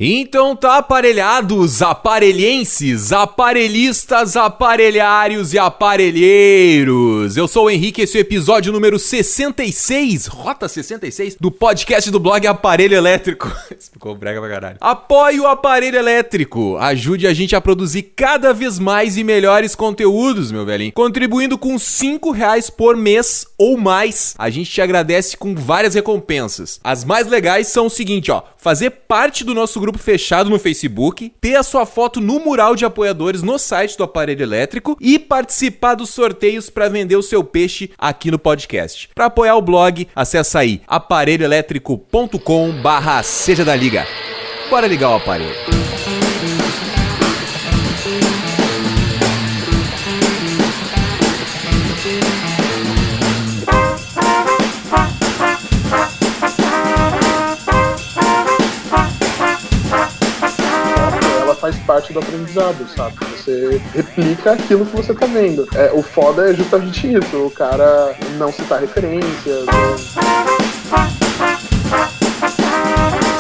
Então tá, aparelhados, aparelhenses, aparelhistas, aparelhários e aparelheiros. Eu sou o Henrique, esse é o episódio número 66, Rota 66, do podcast do blog Aparelho Elétrico. Isso ficou brega pra caralho. Apoie o aparelho elétrico, ajude a gente a produzir cada vez mais e melhores conteúdos, meu velhinho. Contribuindo com R$5 por mês ou mais, a gente te agradece com várias recompensas. As mais legais são o seguinte, ó, fazer parte do nosso grupo fechado no Facebook, ter a sua foto no mural de apoiadores no site do Aparelho Elétrico e participar dos sorteios para vender o seu peixe aqui no podcast. Para apoiar o blog, acessa aí aparelhoelétrico.com/seja da liga. Bora ligar o aparelho. Faz parte do aprendizado, sabe? Você replica aquilo que você tá vendo. O foda é justamente isso, o cara não citar referências.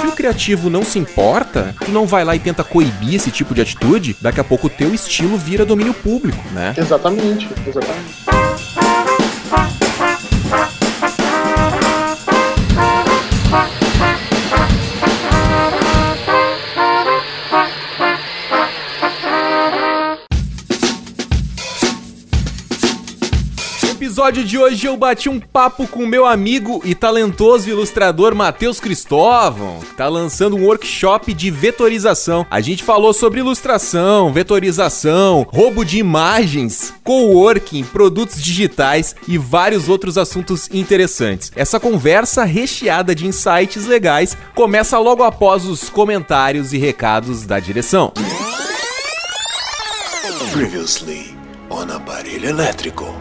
Se o criativo não se importa, tu não vai lá e tenta coibir esse tipo de atitude, daqui a pouco o teu estilo vira domínio público, né? Exatamente. No episódio de hoje eu bati um papo com meu amigo e talentoso ilustrador Matheus Cristóvão, que tá lançando um workshop de vetorização. A gente falou sobre ilustração, vetorização, roubo de imagens, coworking, produtos digitais e vários outros assuntos interessantes. Essa conversa recheada de insights legais começa logo após os comentários e recados da direção. Previously on Aparelho Elétrico.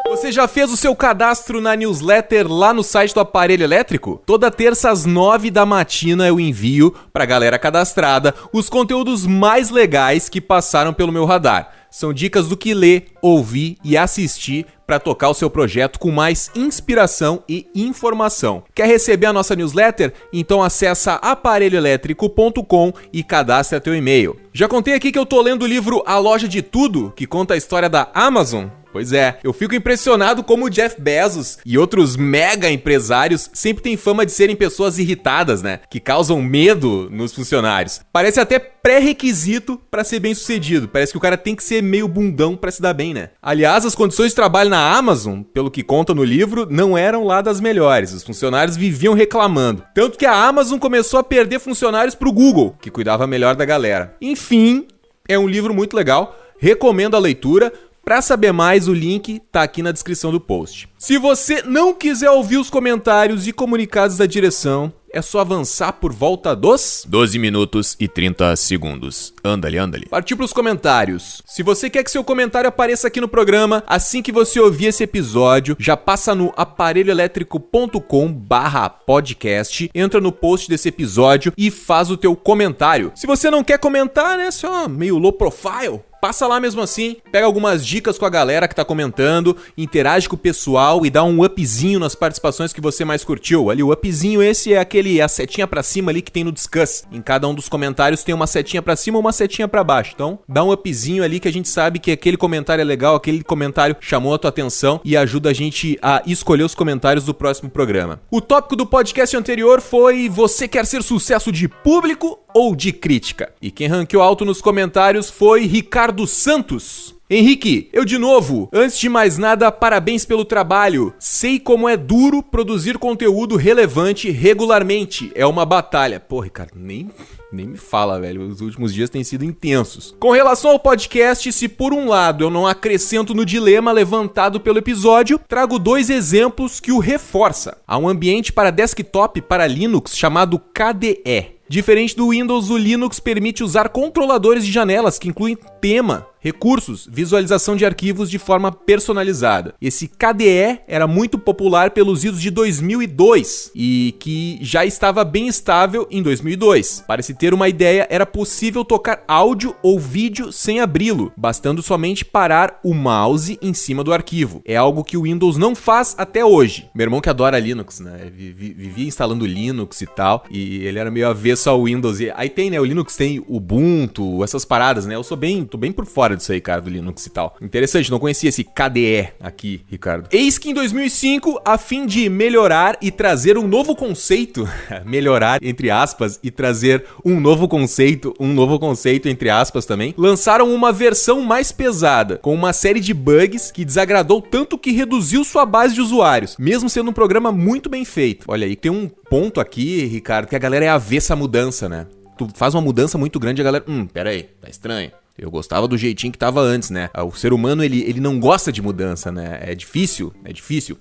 Você já fez o seu cadastro na newsletter lá no site do Aparelho Elétrico? Toda terça às 9 da matina eu envio pra galera cadastrada os conteúdos mais legais que passaram pelo meu radar. São dicas do que ler, ouvir e assistir para tocar o seu projeto com mais inspiração e informação. Quer receber a nossa newsletter? Então acessa aparelhoelétrico.com e cadastra teu e-mail. Já contei aqui que eu tô lendo o livro A Loja de Tudo, que conta a história da Amazon. Pois é, eu fico impressionado como o Jeff Bezos e outros mega empresários sempre têm fama de serem pessoas irritadas, né? Que causam medo nos funcionários. Parece até pré-requisito pra ser bem sucedido. Parece que o cara tem que ser meio bundão pra se dar bem, né? Aliás, as condições de trabalho na Amazon, pelo que conta no livro, não eram lá das melhores. Os funcionários viviam reclamando. Tanto que a Amazon começou a perder funcionários pro Google, que cuidava melhor da galera. Enfim, é um livro muito legal. Recomendo a leitura. Pra saber mais, o link tá aqui na descrição do post. Se você não quiser ouvir os comentários e comunicados da direção, é só avançar por volta dos 12 minutos e 30 segundos. Anda-lhe. Partiu pros comentários. Se você quer que seu comentário apareça aqui no programa, assim que você ouvir esse episódio, já passa no aparelhoelétrico.com/podcast, entra no post desse episódio e faz o teu comentário. Se você não quer comentar, né, só meio low profile, passa lá mesmo assim, pega algumas dicas com a galera que tá comentando, interage com o pessoal e dá um upzinho nas participações que você mais curtiu. Ali o upzinho esse é a setinha pra cima ali que tem no Discuss. Em cada um dos comentários tem uma setinha pra cima ou uma setinha pra baixo. Então dá um upzinho ali que a gente sabe que aquele comentário é legal, aquele comentário chamou a tua atenção e ajuda a gente a escolher os comentários do próximo programa. O tópico do podcast anterior foi: você quer ser sucesso de público ou de crítica? E quem ranqueou alto nos comentários foi Ricardo Santos. Henrique, eu de novo. Antes de mais nada, parabéns pelo trabalho. Sei como é duro produzir conteúdo relevante regularmente. É uma batalha. Pô, Ricardo, nem me fala, velho. Os últimos dias têm sido intensos. Com relação ao podcast, se por um lado eu não acrescento no dilema levantado pelo episódio, trago dois exemplos que o reforça. Há um ambiente para desktop para Linux chamado KDE. Diferente do Windows, o Linux permite usar controladores de janelas que incluem tema. Recursos, visualização de arquivos de forma personalizada. Esse KDE era muito popular pelos idos de 2002 e que já estava bem estável em 2002. Para se ter uma ideia, era possível tocar áudio ou vídeo sem abri-lo, bastando somente parar o mouse em cima do arquivo. É algo que o Windows não faz até hoje. Meu irmão que adora Linux, né? Vivia instalando Linux e tal, e ele era meio avesso ao Windows. E aí tem, né? O Linux tem Ubuntu, essas paradas, né? Tô bem por fora disso aí, cara, do Linux e tal. Interessante, não conhecia esse KDE aqui, Ricardo. Eis que em 2005, a fim de melhorar e trazer um novo conceito, melhorar entre aspas e trazer um novo conceito entre aspas também, lançaram uma versão mais pesada, com uma série de bugs que desagradou tanto que reduziu sua base de usuários, mesmo sendo um programa muito bem feito. Olha aí, tem um ponto aqui, Ricardo, que a galera é avessa à mudança, né? Tu faz uma mudança muito grande e a galera, pera aí, tá estranho. Eu gostava do jeitinho que tava antes, né? O ser humano, ele não gosta de mudança, né? É difícil.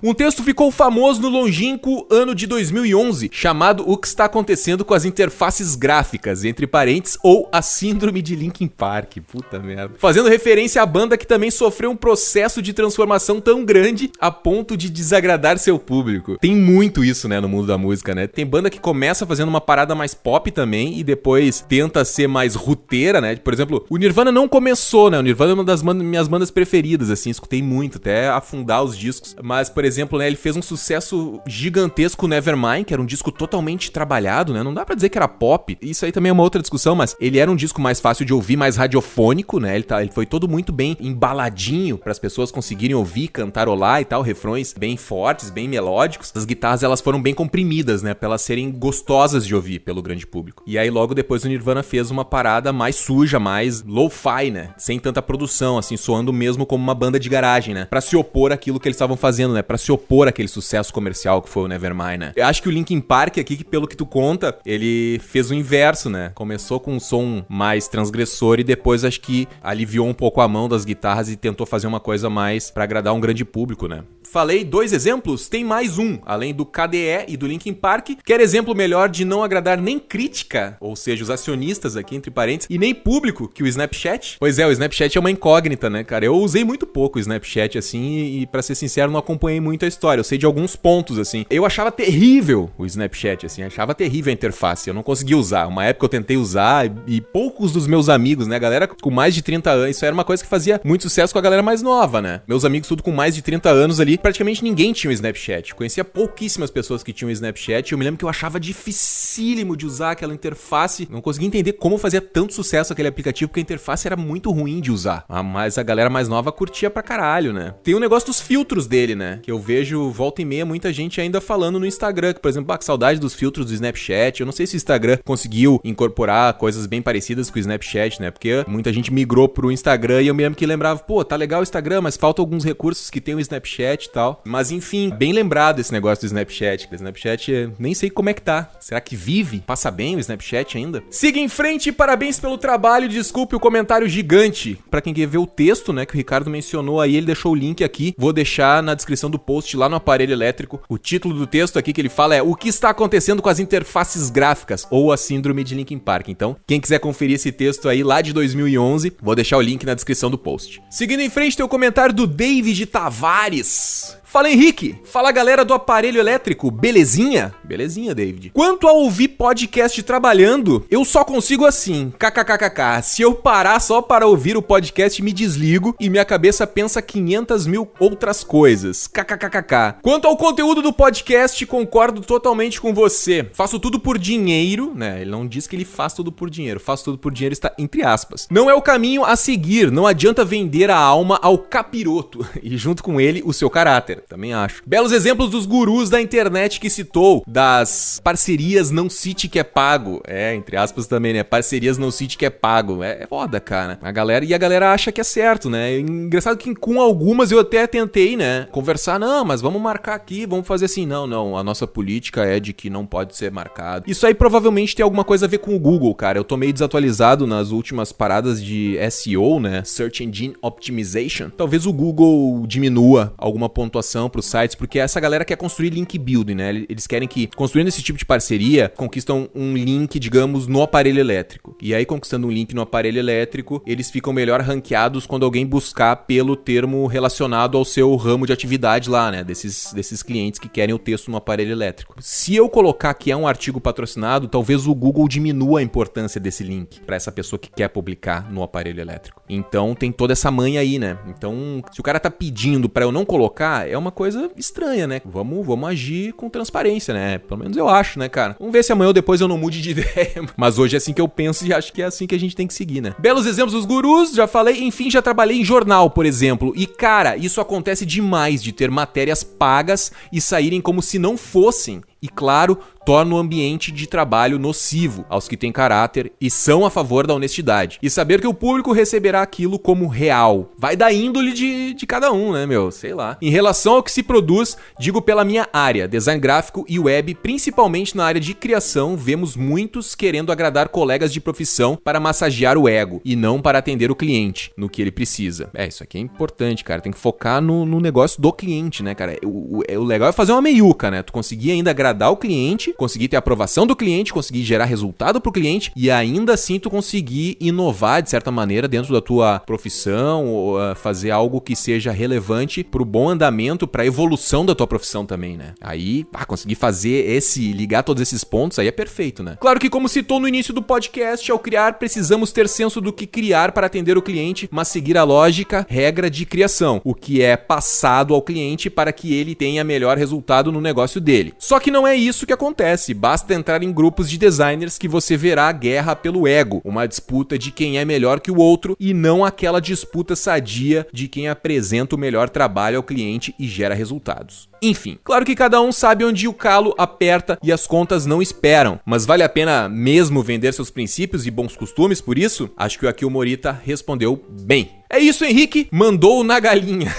Um texto ficou famoso no longínquo ano de 2011, chamado O que está acontecendo com as interfaces gráficas, entre parênteses, ou a síndrome de Linkin Park. Puta merda. Fazendo referência à banda que também sofreu um processo de transformação tão grande a ponto de desagradar seu público. Tem muito isso, né, no mundo da música, né? Tem banda que começa fazendo uma parada mais pop também e depois tenta ser mais ruteira, né? Por exemplo, o Nirvana não começou, né? O Nirvana é uma das minhas bandas preferidas, assim, escutei muito, até afundar os discos. Mas, por exemplo, né, ele fez um sucesso gigantesco, Nevermind, que era um disco totalmente trabalhado, né? Não dá pra dizer que era pop. Isso aí também é uma outra discussão, mas ele era um disco mais fácil de ouvir, mais radiofônico, né? Ele foi todo muito bem embaladinho para as pessoas conseguirem ouvir, cantarolar e tal, refrões bem fortes, bem melódicos. As guitarras, elas foram bem comprimidas, né? Pra elas serem gostosas de ouvir pelo grande público. E aí, logo depois, o Nirvana fez uma parada mais suja, mais low-fi, né? Sem tanta produção, assim, soando mesmo como uma banda de garagem, né? Pra se opor àquilo que eles estavam fazendo, né? Pra se opor àquele sucesso comercial que foi o Nevermind, né? Eu acho que o Linkin Park aqui, que pelo que tu conta, ele fez o inverso, né? Começou com um som mais transgressor e depois acho que aliviou um pouco a mão das guitarras e tentou fazer uma coisa mais pra agradar um grande público, né? Falei 2 exemplos, tem mais um, além do KDE e do Linkin Park. Quer exemplo melhor de não agradar nem crítica, ou seja, os acionistas aqui, entre parênteses, e nem público, que o Snapchat? Pois é, o Snapchat é uma incógnita, né, cara? Eu usei muito pouco o Snapchat, assim, e pra ser sincero, não acompanhei muito a história. Eu sei de alguns pontos, assim. Eu achava terrível o Snapchat, assim, achava terrível a interface. Eu não conseguia usar. Uma época eu tentei usar e poucos dos meus amigos, né, a galera com mais de 30 anos, isso era uma coisa que fazia muito sucesso com a galera mais nova, né? Meus amigos tudo com mais de 30 anos ali, praticamente ninguém tinha o Snapchat. Conhecia pouquíssimas pessoas que tinham o Snapchat. Eu me lembro que eu achava dificílimo de usar aquela interface. Não conseguia entender como fazia tanto sucesso aquele aplicativo, porque a interface era muito ruim de usar. Mas a galera mais nova curtia pra caralho, né? Tem o negócio dos filtros dele, né? Que eu vejo volta e meia muita gente ainda falando no Instagram, que, por exemplo, que saudade dos filtros do Snapchat. Eu não sei se o Instagram conseguiu incorporar coisas bem parecidas com o Snapchat, né? Porque muita gente migrou pro Instagram e eu me lembro que lembrava, pô, tá legal o Instagram, mas falta alguns recursos que tem o Snapchat e tal. Mas enfim, bem lembrado esse negócio do Snapchat. O Snapchat, nem sei como é que tá. Será que vive? Passa bem o Snapchat ainda? Siga em frente, parabéns pelo trabalho. Desculpe o comentário gigante. Pra quem quer ver o texto, né, que o Ricardo mencionou aí, ele deixou o link aqui. Vou deixar na descrição do post lá no Aparelho Elétrico. O título do texto aqui que ele fala é O que está acontecendo com as interfaces gráficas, ou a síndrome de Linkin Park. Então, quem quiser conferir esse texto aí lá de 2011, vou deixar o link na descrição do post. Seguindo em frente, tem o comentário do David Tavares. Fala, Henrique. Fala, galera do Aparelho Elétrico. Belezinha? Belezinha, David. Quanto a ouvir podcast trabalhando, eu só consigo assim. KKKKK. Se eu parar só para ouvir o podcast, me desligo e minha cabeça pensa 500 mil outras coisas. KKKKK. Quanto ao conteúdo do podcast, concordo totalmente com você. Faço tudo por dinheiro, né? Ele não diz que ele faz tudo por dinheiro. Faço tudo por dinheiro está entre aspas. Não é o caminho a seguir. Não adianta vender a alma ao capiroto. E junto com ele, o seu caráter. Também acho. Belos exemplos dos gurus da internet que citou, das parcerias não cite que é pago. É, entre aspas também, né? Parcerias não cite que é pago. É foda, cara. A galera acha que é certo, né? Engraçado que com algumas eu até tentei, né? Conversar, não, mas vamos marcar aqui, vamos fazer assim. Não, a nossa política é de que não pode ser marcado. Isso aí provavelmente tem alguma coisa a ver com o Google, cara. Eu tô meio desatualizado nas últimas paradas de SEO, né? Search Engine Optimization. Talvez o Google diminua alguma pontuação pontuação pros sites, porque essa galera quer construir link building, né? Eles querem que, construindo esse tipo de parceria, conquistam um link, digamos, no aparelho elétrico. E aí, conquistando um link no aparelho elétrico, eles ficam melhor ranqueados quando alguém buscar pelo termo relacionado ao seu ramo de atividade lá, né? Desses clientes que querem o texto no aparelho elétrico. Se eu colocar que é um artigo patrocinado, talvez o Google diminua a importância desse link para essa pessoa que quer publicar no aparelho elétrico. Então, tem toda essa manha aí, né? Então, se o cara tá pedindo para eu não colocar, é uma coisa estranha, né? Vamos agir com transparência, né? Pelo menos eu acho, né, cara? Vamos ver se amanhã ou depois eu não mude de ideia. Mas hoje é assim que eu penso e acho que é assim que a gente tem que seguir, né? Belos exemplos dos gurus, já falei. Enfim, já trabalhei em jornal, por exemplo. E, cara, isso acontece demais de ter matérias pagas e saírem como se não fossem. E, claro, torna o ambiente de trabalho nocivo aos que têm caráter e são a favor da honestidade. E saber que o público receberá aquilo como real. Vai da índole de cada um, né, meu? Sei lá. Em relação ao que se produz, digo pela minha área, design gráfico e web, principalmente na área de criação, vemos muitos querendo agradar colegas de profissão para massagear o ego e não para atender o cliente no que ele precisa. Isso aqui é importante, cara. Tem que focar no negócio do cliente, né, cara? O legal é fazer uma meiuca, né? Tu conseguir ainda agradar o cliente, conseguir ter a aprovação do cliente, conseguir gerar resultado pro cliente e ainda assim tu conseguir inovar de certa maneira dentro da tua profissão ou fazer algo que seja relevante pro bom andamento, pra evolução da tua profissão também, né? Aí, conseguir fazer ligar todos esses pontos aí é perfeito, né? Claro que, como citou no início do podcast, ao criar precisamos ter senso do que criar para atender o cliente, mas seguir a lógica, regra de criação, o que é passado ao cliente para que ele tenha melhor resultado no negócio dele. Só que não é isso que acontece, basta entrar em grupos de designers que você verá a guerra pelo ego, uma disputa de quem é melhor que o outro e não aquela disputa sadia de quem apresenta o melhor trabalho ao cliente e gera resultados. Enfim, claro que cada um sabe onde o calo aperta e as contas não esperam, mas vale a pena mesmo vender seus princípios e bons costumes por isso? Acho que o Akio Morita respondeu bem. É isso, Henrique. Mandou na galinha.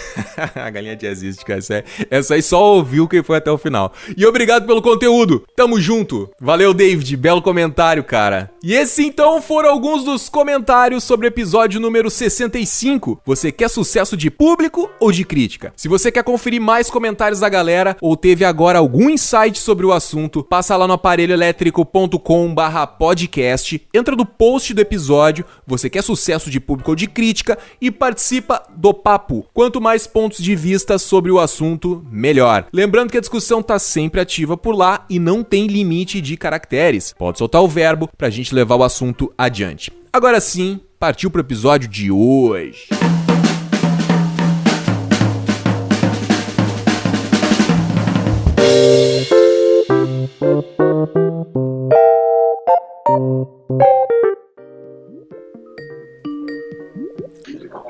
A galinha jazzística, essa aí só ouviu quem foi até o final. E obrigado pelo conteúdo. Tamo junto. Valeu, David. Belo comentário, cara. E esses, então, foram alguns dos comentários sobre o episódio número 65. Você quer sucesso de público ou de crítica? Se você quer conferir mais comentários da galera ou teve agora algum insight sobre o assunto, passa lá no aparelhoelétrico.com/podcast, entra no post do episódio, você quer sucesso de público ou de crítica, e participa do papo. Quanto mais pontos de vista sobre o assunto, melhor. Lembrando que a discussão tá sempre ativa por lá e não tem limite de caracteres. Pode soltar o verbo pra gente levar o assunto adiante. Agora sim, partiu pro episódio de hoje.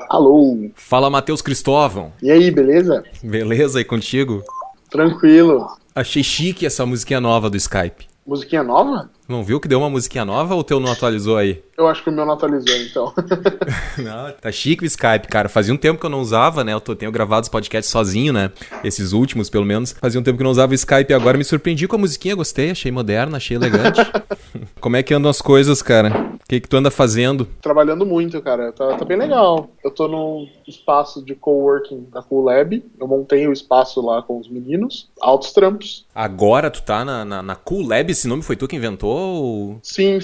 Alô. Fala, Matheus Cristóvão. E aí, beleza? Beleza, e contigo? Tranquilo. Achei chique essa musiquinha nova do Skype. Musiquinha nova? Não viu que deu uma musiquinha nova ou o teu não atualizou aí? Eu acho que o meu não atualizou, então. Não, tá chique o Skype, cara. Fazia um tempo que eu não usava, né? Tenho gravado os podcasts sozinho, né? Esses últimos, pelo menos. Fazia um tempo que eu não usava o Skype e agora me surpreendi com a musiquinha. Gostei, achei moderna, achei elegante. Como é que andam as coisas, cara? O que tu anda fazendo? Trabalhando muito, cara. Tá bem legal. Eu tô num espaço de coworking da Cool Lab. Eu montei o espaço lá com os meninos. Altos trampos. Agora tu tá na Cool Lab? Esse nome foi tu que inventou? Ou... Sim.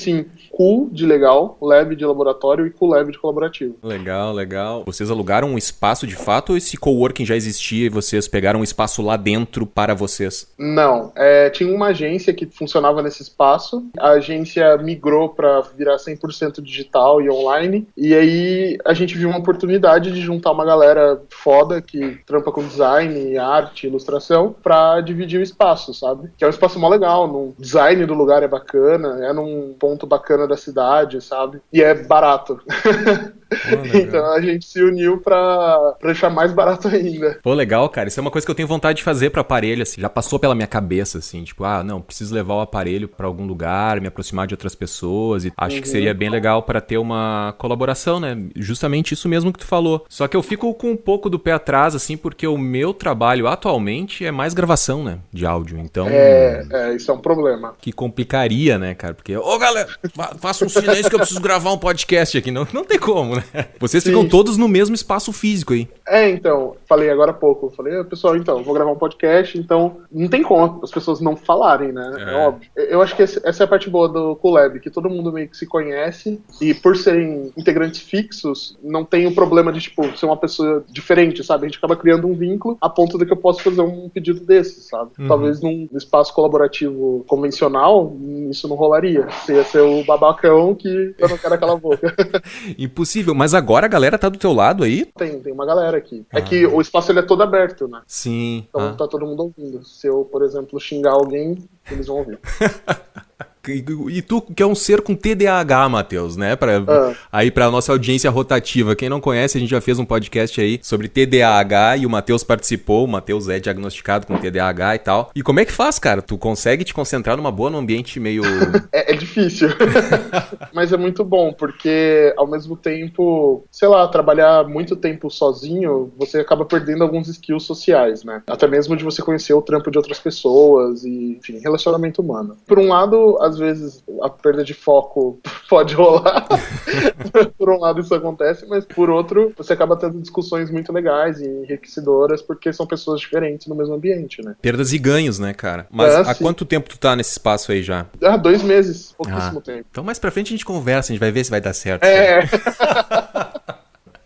Cool de legal, Lab de laboratório e Cool Lab de colaborativo. Legal. Vocês alugaram um espaço de fato ou esse coworking já existia e vocês pegaram um espaço lá dentro para vocês? Não, tinha uma agência que funcionava nesse espaço. A agência migrou para virar 100% digital e online. E aí a gente viu uma oportunidade de juntar uma galera foda que trampa com design, arte, ilustração, pra dividir o espaço, sabe? Que é um espaço mó legal, no design do lugar é bacana, é num ponto bacana da cidade, sabe? E é barato. Então a gente se uniu pra deixar mais barato ainda. Pô, legal, cara. Isso é uma coisa que eu tenho vontade de fazer pro aparelho, assim. Já passou pela minha cabeça, assim. Tipo, não, preciso levar o aparelho pra algum lugar, me aproximar de outras pessoas. E acho que seria bem legal pra ter uma colaboração, né? Justamente isso mesmo que tu falou. Só que eu fico com um pouco do pé atrás, assim, porque o meu trabalho atualmente é mais gravação, né? De áudio. Então... isso é um problema. Que complicaria, né, cara? Porque, galera, faça um silêncio que eu preciso gravar um podcast aqui. Não tem como, né? Vocês ficam todos no mesmo espaço físico aí. Então, falei agora há pouco. Eu falei, pessoal, então, eu vou gravar um podcast, então não tem como as pessoas não falarem, né? É óbvio. Eu acho que essa é a parte boa do Collab, que todo mundo meio que se conhece, e por serem integrantes fixos, não tem o problema de, tipo, ser uma pessoa diferente, sabe? A gente acaba criando um vínculo a ponto de que eu possa fazer um pedido desse, sabe? Talvez num espaço colaborativo convencional, isso não rolaria. Você ia ser o babacão que eu não quero aquela boca. Impossível, mas agora a galera tá do teu lado aí? Tem uma galera aqui. É que o espaço ele é todo aberto, né? Sim. Então tá todo mundo ouvindo. Se eu, por exemplo, xingar alguém, eles vão ouvir. E tu, que é um ser com TDAH, Matheus, né? Aí pra nossa audiência rotativa. Quem não conhece, a gente já fez um podcast aí sobre TDAH e o Matheus participou. O Matheus é diagnosticado com TDAH e tal. E como é que faz, cara? Tu consegue te concentrar numa boa, num ambiente meio... É difícil. Mas é muito bom, porque ao mesmo tempo, sei lá, trabalhar muito tempo sozinho, você acaba perdendo alguns skills sociais, né? Até mesmo de você conhecer o trampo de outras pessoas e, enfim, relacionamento humano. Por um lado, às vezes a perda de foco pode rolar. Por um lado isso acontece, mas por outro você acaba tendo discussões muito legais e enriquecedoras porque são pessoas diferentes no mesmo ambiente, né? Perdas e ganhos, né, cara? Mas há quanto tempo tu tá nesse espaço aí já? 2 meses, pouquíssimo tempo. Então mais pra frente a gente conversa, a gente vai ver se vai dar certo.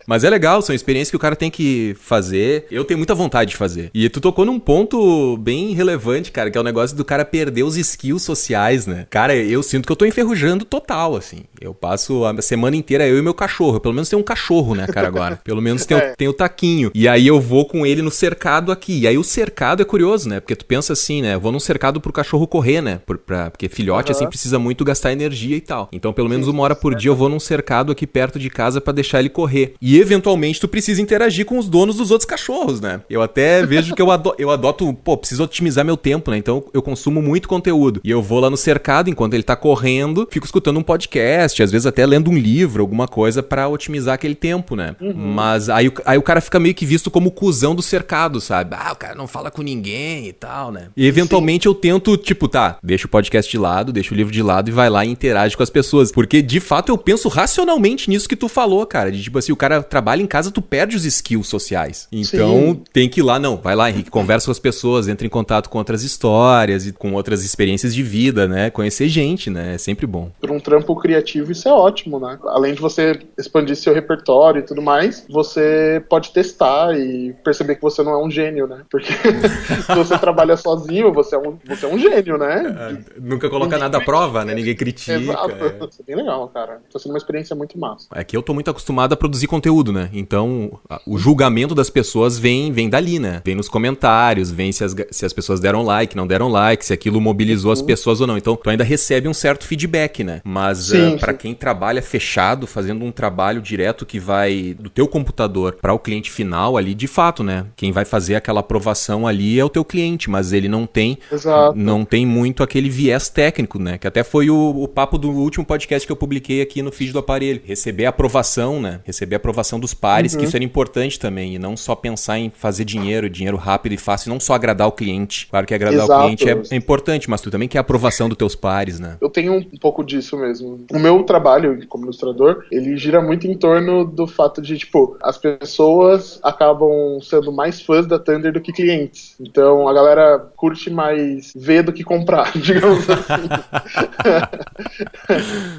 Mas é legal, são experiências que o cara tem que fazer. Eu tenho muita vontade de fazer. E tu tocou num ponto bem relevante, cara, que é o negócio do cara perder os skills sociais, né? Cara, eu sinto que eu tô enferrujando total, assim. Eu passo a semana inteira, eu e meu cachorro. Eu, pelo menos tenho um cachorro, né, cara, agora. Pelo menos tem o taquinho. E aí eu vou com ele no cercado aqui. E aí o cercado é curioso, né? Porque tu pensa assim, né? Eu vou num cercado pro cachorro correr, né? Porque filhote, assim, precisa muito gastar energia e tal. Então, pelo menos 1 hora por dia eu vou num cercado aqui perto de casa pra deixar ele correr. E eventualmente tu precisa interagir com os donos dos outros cachorros, né? Eu até vejo que eu adoto, preciso otimizar meu tempo, né? Então eu consumo muito conteúdo. E eu vou lá no cercado enquanto ele tá correndo, fico escutando um podcast, às vezes até lendo um livro, alguma coisa pra otimizar aquele tempo, né? Mas aí o cara fica meio que visto como o cuzão do cercado, sabe? O cara não fala com ninguém e tal, né? E eventualmente eu tento, tipo, deixa o podcast de lado, deixa o livro de lado e vai lá e interage com as pessoas. Porque, de fato, eu penso racionalmente nisso que tu falou, cara. De tipo assim, o cara trabalha em casa, tu perde os skills sociais. Então, tem que ir lá, vai lá, Henrique, conversa com as pessoas, entra em contato com outras histórias e com outras experiências de vida, né? Conhecer gente, né? É sempre bom. Por um trampo criativo, isso é ótimo, né? Além de você expandir seu repertório e tudo mais, você pode testar e perceber que você não é um gênio, né? Porque se você trabalha sozinho, você é um gênio, né? Nunca coloca nada à prova, né? Ninguém critica. Exato. Isso é bem legal, cara. Tá sendo uma experiência muito massa. É que eu tô muito acostumado a produzir conteúdo, né? Então, o julgamento das pessoas vem dali, né? Vem nos comentários, vem se as pessoas deram like, não deram like, se aquilo mobilizou as pessoas ou não. Então, tu ainda recebe um certo feedback, né? Mas pra quem trabalha fechado, fazendo um trabalho direto que vai do teu computador para o cliente final ali, de fato, né? Quem vai fazer aquela aprovação ali é o teu cliente, mas ele não tem muito aquele viés técnico, né? Que até foi o papo do último podcast que eu publiquei aqui no feed do aparelho. Receber a aprovação, né? Receber a aprovação dos pares, que isso era importante também, e não só pensar em fazer dinheiro rápido e fácil, não só agradar o cliente. Claro que agradar o cliente é importante, mas tu também quer a aprovação dos teus pares, né? Eu tenho um pouco disso mesmo. O meu trabalho como ilustrador, ele gira muito em torno do fato de, tipo, as pessoas acabam sendo mais fãs da Thunder do que clientes. Então, a galera curte mais ver do que comprar, digamos assim.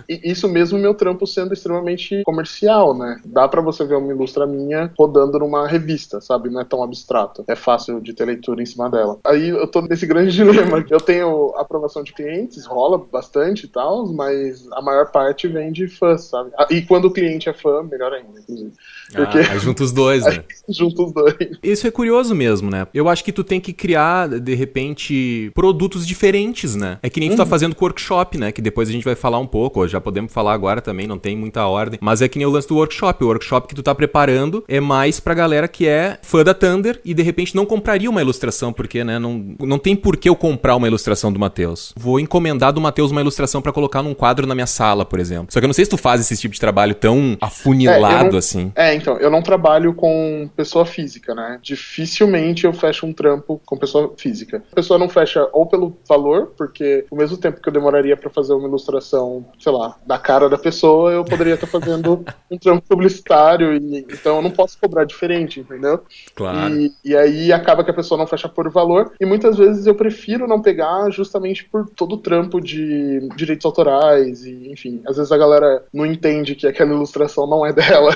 E isso mesmo meu trampo sendo extremamente comercial, né? Dá pra você ver uma ilustra minha rodando numa revista, sabe? Não é tão abstrato. É fácil de ter leitura em cima dela. Aí eu tô nesse grande dilema. Eu tenho aprovação de clientes, rola bastante e tal, mas a maior parte vem de fãs, sabe? E quando o cliente é fã, melhor ainda, inclusive. Porque... aí junta os dois, né? Junta os dois. Isso é curioso mesmo, né? Eu acho que tu tem que criar, de repente, produtos diferentes, né? É que nem tu tá fazendo com workshop, né? Que depois a gente vai falar um pouco, já podemos falar agora também, não tem muita ordem. Mas é que nem o lance do workshop. O workshop que tu tá preparando é mais pra galera que é fã da Thunder e de repente não compraria uma ilustração, porque, né? Não tem por que eu comprar uma ilustração do Matheus. Vou encomendar do Matheus uma ilustração pra colocar num quadro na minha sala, por exemplo. Só que eu não sei se tu faz esse tipo de trabalho tão afunilado assim. Então, eu não trabalho com pessoa física, né? Dificilmente eu fecho um trampo com pessoa física. A pessoa não fecha ou pelo valor, porque ao mesmo tempo que eu demoraria pra fazer uma ilustração, sei lá, da cara da pessoa, eu poderia estar fazendo um trampo publicitário, então eu não posso cobrar diferente, entendeu? Claro. E aí acaba que a pessoa não fecha por valor, e muitas vezes eu prefiro não pegar justamente por todo o trampo de direitos autorais, e enfim, às vezes a galera não entende que aquela ilustração não é dela.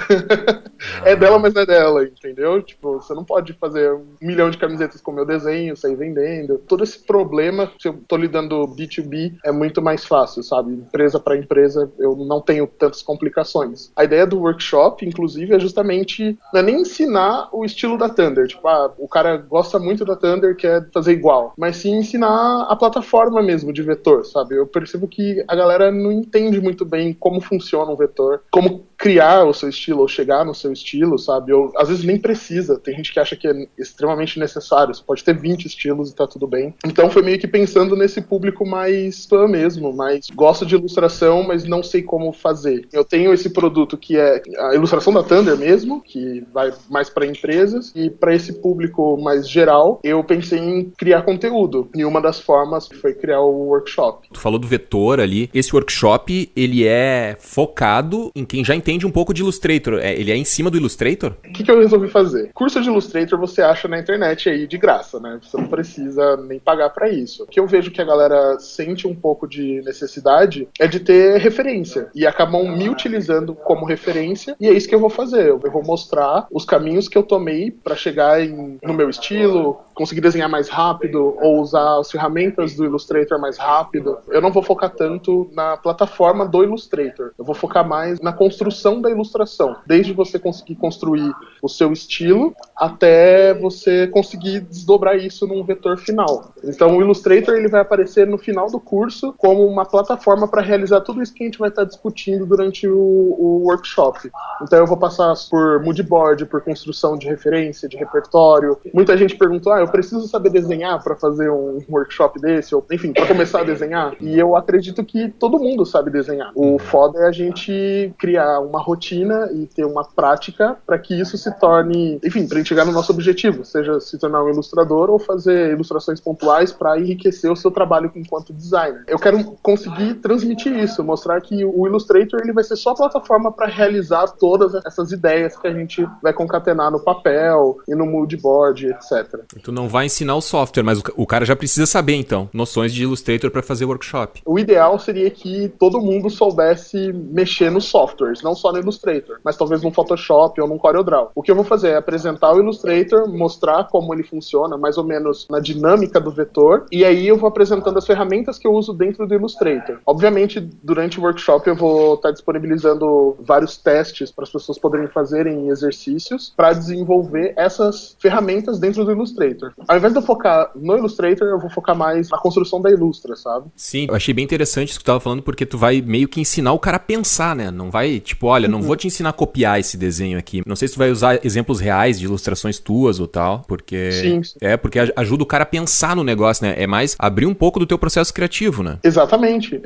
É dela, mas não é dela, entendeu? Tipo, você não pode fazer 1 milhão de camisetas com o meu desenho, sair vendendo. Todo esse problema, se eu tô lidando B2B, é muito mais fácil, sabe? Empresa para empresa, eu não tenho tantas complicações. A ideia do workshop, inclusive, é justamente não é nem ensinar o estilo da Thunder. Tipo, o cara gosta muito da Thunder, quer fazer igual. Mas sim ensinar a plataforma mesmo de vetor, sabe? Eu percebo que a galera não entende muito bem como funciona um vetor, como criar o seu estilo ou chegar no seu estilo, sabe? Ou às vezes nem precisa. Tem gente que acha que é extremamente necessário. Você pode ter 20 estilos e tá tudo bem. Então foi meio que pensando nesse público mais fã mesmo, mais gosto de ilustração, mas não sei como fazer. Eu tenho esse produto que é a ilustração da Thunder mesmo, que vai mais para empresas, e para esse público mais geral, eu pensei em criar conteúdo. E uma das formas foi criar o workshop. Tu falou do vetor ali. Esse workshop, ele é focado em quem já entende um pouco de Illustrator. Ele é em cima do Illustrator? O que eu resolvi fazer? Curso de Illustrator você acha na internet aí de graça, né? Você não precisa nem pagar pra isso. O que eu vejo que a galera sente um pouco de necessidade é de ter referência. E acabam me utilizando como referência. E é isso que eu vou fazer. Eu vou mostrar os caminhos que eu tomei pra chegar no meu estilo, conseguir desenhar mais rápido ou usar as ferramentas do Illustrator mais rápido. Eu não vou focar tanto na plataforma do Illustrator. Eu vou focar mais na construção da ilustração. Desde você conseguir construir o seu estilo até você conseguir desdobrar isso num vetor final. Então o Illustrator ele vai aparecer no final do curso como uma plataforma para realizar tudo isso que a gente vai estar discutindo durante o workshop. Então eu vou passar por moodboard, por construção de referência, de repertório. Muita gente perguntou, eu preciso saber desenhar para fazer um workshop desse, ou enfim, para começar a desenhar. E eu acredito que todo mundo sabe desenhar. O foda é a gente criar uma rotina e ter uma prática para que isso se torne, enfim, para a gente chegar no nosso objetivo, seja se tornar um ilustrador ou fazer ilustrações pontuais para enriquecer o seu trabalho enquanto designer. Eu quero conseguir transmitir isso, mostrar que o Illustrator ele vai ser só a plataforma para realizar todas essas ideias que a gente vai concatenar no papel e no moodboard, etc. Tu não vai ensinar o software, mas o cara já precisa saber, então, noções de Illustrator para fazer workshop. O ideal seria que todo mundo soubesse mexer nos softwares, não só no Illustrator, mas talvez no Photoshop ou no CorelDRAW. O que eu vou fazer é apresentar o Illustrator, mostrar como ele funciona, mais ou menos na dinâmica do vetor, e aí eu vou apresentando as ferramentas que eu uso dentro do Illustrator. Obviamente, durante o workshop eu vou estar disponibilizando vários testes para as pessoas poderem fazerem exercícios para desenvolver essas ferramentas dentro do Illustrator. Ao invés de eu focar no Illustrator, eu vou focar mais na construção da Illustra, sabe? Sim, eu achei bem interessante isso que tu tava falando, porque tu vai meio que ensinar o cara a pensar, né? Não vai, tipo, olha, não vou te ensinar a copiar esse desenho aqui. Não sei se tu vai usar exemplos reais de ilustrações tuas ou tal, porque... Sim. Porque ajuda o cara a pensar no negócio, né? É mais abrir um pouco do teu processo criativo, né? Exatamente,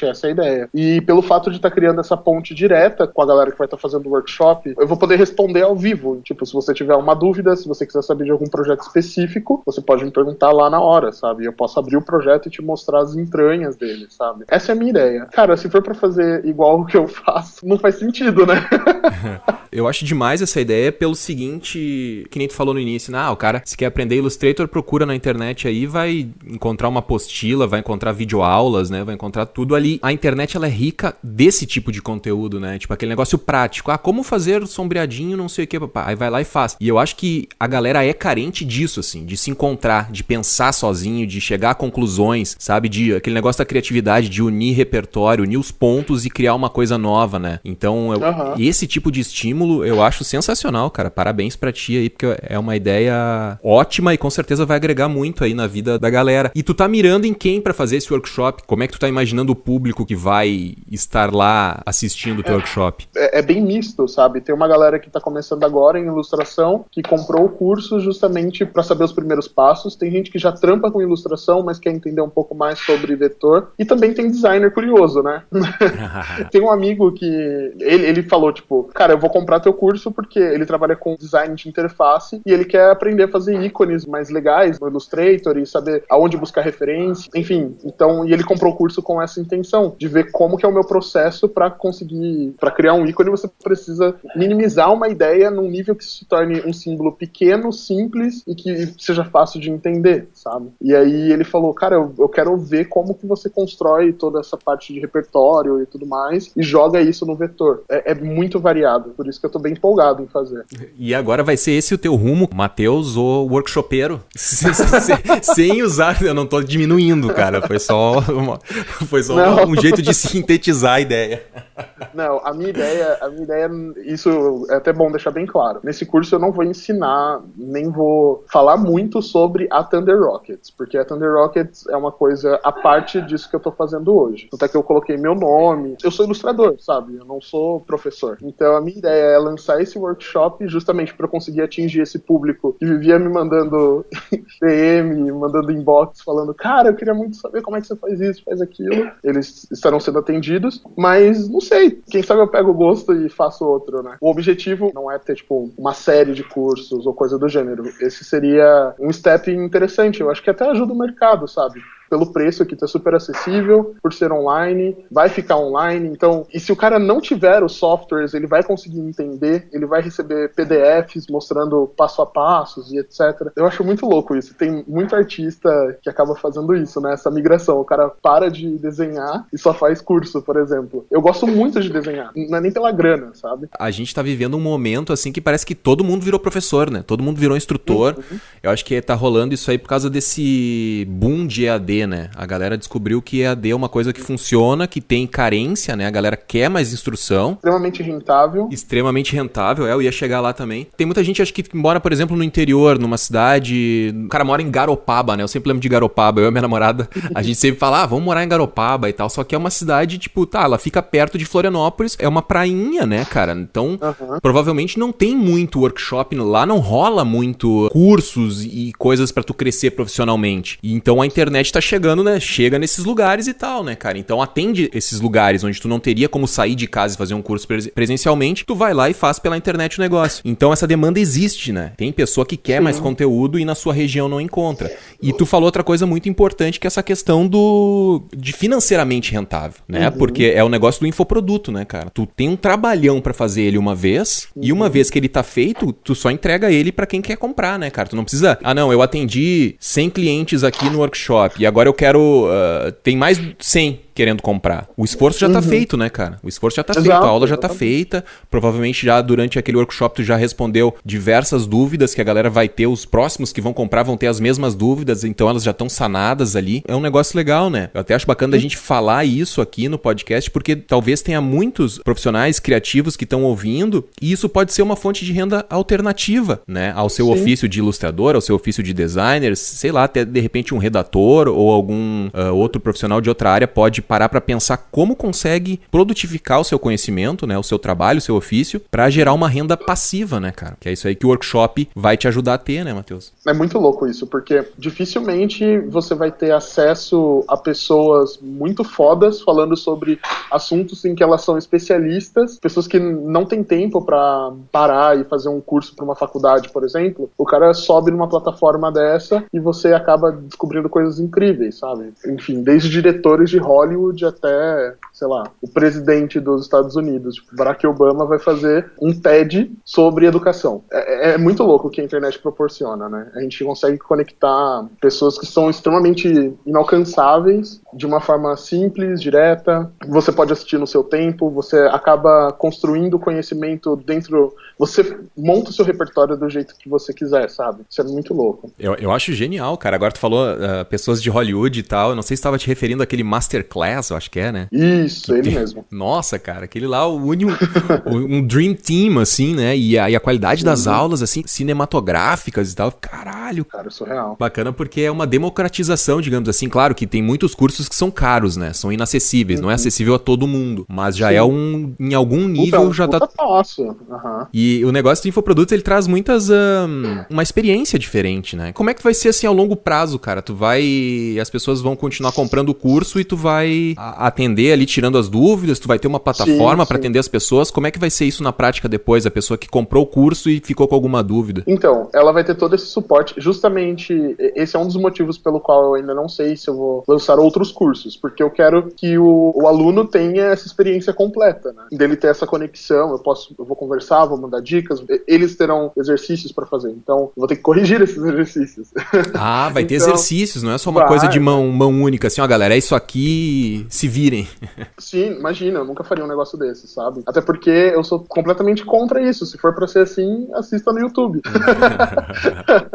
essa é a ideia. E pelo fato de estar criando essa ponte direta com a galera que vai estar fazendo o workshop, eu vou poder responder ao vivo. Tipo, se você tiver uma dúvida, se você quiser saber de algum projeto específico, você pode me perguntar lá na hora, sabe? Eu posso abrir o projeto e te mostrar as entranhas dele, sabe? Essa é a minha ideia. Cara, se for pra fazer igual o que eu faço, não faz sentido, né? Eu acho demais essa ideia pelo seguinte, que nem tu falou no início, né? O cara, se quer aprender Illustrator, procura na internet aí, vai encontrar uma apostila, vai encontrar videoaulas, né? Vai encontrar tudo ali. A internet, ela é rica desse tipo de conteúdo, né? Tipo, aquele negócio prático. Como fazer sombreadinho, não sei o que, papá. Aí vai lá e faz. E eu acho que a galera é carente disso, assim, de se encontrar, de pensar sozinho, de chegar a conclusões, sabe? De aquele negócio da criatividade, de unir repertório, unir os pontos e criar uma coisa nova, né? Então, esse tipo de estímulo eu acho sensacional, cara. Parabéns pra ti aí, porque é uma ideia ótima e com certeza vai agregar muito aí na vida da galera. E tu tá mirando em quem pra fazer esse workshop? Como é que tu tá imaginando o público que vai estar lá assistindo o teu workshop? É bem misto, sabe? Tem uma galera que tá começando agora em ilustração, que comprou o curso justamente pra saber saber os primeiros passos, tem gente que já trampa com ilustração, mas quer entender um pouco mais sobre vetor, e também tem designer curioso, né? Tem um amigo que, ele falou, tipo, cara, eu vou comprar teu curso porque ele trabalha com design de interface e ele quer aprender a fazer ícones mais legais no Illustrator e saber aonde buscar referência, enfim. Então, e ele comprou o curso com essa intenção, de ver como que é o meu processo para conseguir, para criar um ícone, você precisa minimizar uma ideia num nível que se torne um símbolo pequeno, simples e que seja fácil de entender, sabe? E aí ele falou, cara, eu quero ver como que você constrói toda essa parte de repertório e tudo mais e joga isso no vetor. É muito variado, por isso que eu tô bem empolgado em fazer. E agora vai ser esse o teu rumo, Matheus, o workshopeiro? Sem usar, eu não tô diminuindo, cara, foi só um jeito de sintetizar a ideia. Não, a minha ideia, isso é até bom deixar bem claro. Nesse curso eu não vou ensinar, nem vou falar muito sobre a Thunder Rockets, porque a Thunder Rockets é uma coisa à parte disso que eu tô fazendo hoje. Até que eu coloquei meu nome, eu sou ilustrador, sabe? Eu não sou professor. Então a minha ideia é lançar esse workshop justamente para conseguir atingir esse público que vivia me mandando DM, mandando inbox, falando, cara, eu queria muito saber como é que você faz isso, faz aquilo. Eles estarão sendo atendidos, mas não sei, quem sabe eu pego o gosto e faço outro, né? O objetivo não é ter, tipo, uma série de cursos ou coisa do gênero. Esse seria um step interessante, eu acho que até ajuda o mercado, sabe? Pelo preço que tá super acessível, por ser online, vai ficar online, então, e se o cara não tiver os softwares, ele vai conseguir entender, ele vai receber PDFs mostrando passo a passos e etc. Eu acho muito louco isso, tem muito artista que acaba fazendo isso, né, essa migração, o cara para de desenhar e só faz curso, por exemplo. Eu gosto muito de desenhar, não é nem pela grana, sabe? A gente tá vivendo um momento, assim, que parece que todo mundo virou professor, né, todo mundo virou instrutor. Eu acho que tá rolando isso aí por causa desse boom de EAD, né? A galera descobriu que EAD é uma coisa que funciona, que tem carência, né? A galera quer mais instrução. Extremamente rentável. Eu ia chegar lá também. Tem muita gente, acho que mora, por exemplo, no interior, numa cidade... O cara mora em Garopaba, né? Eu sempre lembro de Garopaba. Eu e minha namorada, a gente sempre fala, vamos morar em Garopaba e tal. Só que é uma cidade, tipo, tá, ela fica perto de Florianópolis. É uma prainha, né, cara? Então, provavelmente não tem muito workshop. Lá não rola muito cursos e coisas pra tu crescer profissionalmente. E então a internet tá chegando, né? Chega nesses lugares e tal, né, cara? Então atende esses lugares onde tu não teria como sair de casa e fazer um curso presencialmente, tu vai lá e faz pela internet o negócio. Então essa demanda existe, né? Tem pessoa que quer mais conteúdo e na sua região não encontra. E tu falou outra coisa muito importante, que é essa questão de financeiramente rentável, né? Porque é o negócio do infoproduto, né, cara? Tu tem um trabalhão pra fazer ele uma vez, e uma vez que ele tá feito, tu só entrega ele pra quem quer comprar, né, cara? Tu não precisa, não, eu atendi 100 clientes aqui no workshop, e agora eu quero, tem mais 100 querendo comprar. O esforço já tá feito, né, cara? O esforço já tá feito, a aula já tá feita, provavelmente já durante aquele workshop tu já respondeu diversas dúvidas que a galera vai ter, os próximos que vão comprar vão ter as mesmas dúvidas, então elas já estão sanadas ali. É um negócio legal, né? Eu até acho bacana da gente falar isso aqui no podcast, porque talvez tenha muitos profissionais criativos que estão ouvindo, e isso pode ser uma fonte de renda alternativa, né? Ao seu ofício de ilustrador, ao seu ofício de designer, sei lá, até de repente um redator ou algum outro profissional de outra área pode parar para pensar como consegue produtificar o seu conhecimento, né, o seu trabalho, o seu ofício, para gerar uma renda passiva, né, cara? Que é isso aí que o workshop vai te ajudar a ter, né, Matheus? É muito louco isso, porque dificilmente você vai ter acesso a pessoas muito fodas falando sobre assuntos em que elas são especialistas, pessoas que não têm tempo para parar e fazer um curso para uma faculdade, por exemplo. O cara sobe numa plataforma dessa e você acaba descobrindo coisas incríveis, sabe? Enfim, desde diretores de Hollywood até, sei lá, o presidente dos Estados Unidos, tipo, Barack Obama vai fazer um TED sobre educação. É muito louco o que a internet proporciona, né? A gente consegue conectar pessoas que são extremamente inalcançáveis de uma forma simples, direta. Você pode assistir no seu tempo, você acaba construindo conhecimento dentro... Você monta o seu repertório do jeito que você quiser, sabe? Isso é muito louco. Eu acho genial, cara. Agora tu falou pessoas de Hollywood e tal. Eu não sei se estava te referindo àquele Masterclass Class, eu acho que é, né? Isso, ele mesmo. Nossa, cara, aquele lá, um Dream Team, assim, né? E a qualidade das aulas, assim, cinematográficas e tal. Caralho. Cara, surreal. Bacana porque é uma democratização, digamos assim. Claro que tem muitos cursos que são caros, né? São inacessíveis, não é acessível a todo mundo. Mas já é em algum nível já tá... Fácil. E o negócio do infoprodutos, ele traz muitas... uma experiência diferente, né? Como é que vai ser assim ao longo prazo, cara? As pessoas vão continuar comprando o curso e tu vai atender ali, tirando as dúvidas, tu vai ter uma plataforma para atender as pessoas. Como é que vai ser isso na prática depois, a pessoa que comprou o curso e ficou com alguma dúvida? Então, ela vai ter todo esse suporte. Justamente, esse é um dos motivos pelo qual eu ainda não sei se eu vou lançar outros cursos, porque eu quero que o aluno tenha essa experiência completa, né? Dele ter essa conexão, eu vou conversar, vou mandar dicas, eles terão exercícios para fazer, então eu vou ter que corrigir esses exercícios. Ah, vai ter exercícios, não é só uma coisa de mão única, assim, ó, galera, é isso aqui, se virem. Sim, imagina, eu nunca faria um negócio desse, sabe? Até porque eu sou completamente contra isso, se for pra ser assim, assista no YouTube.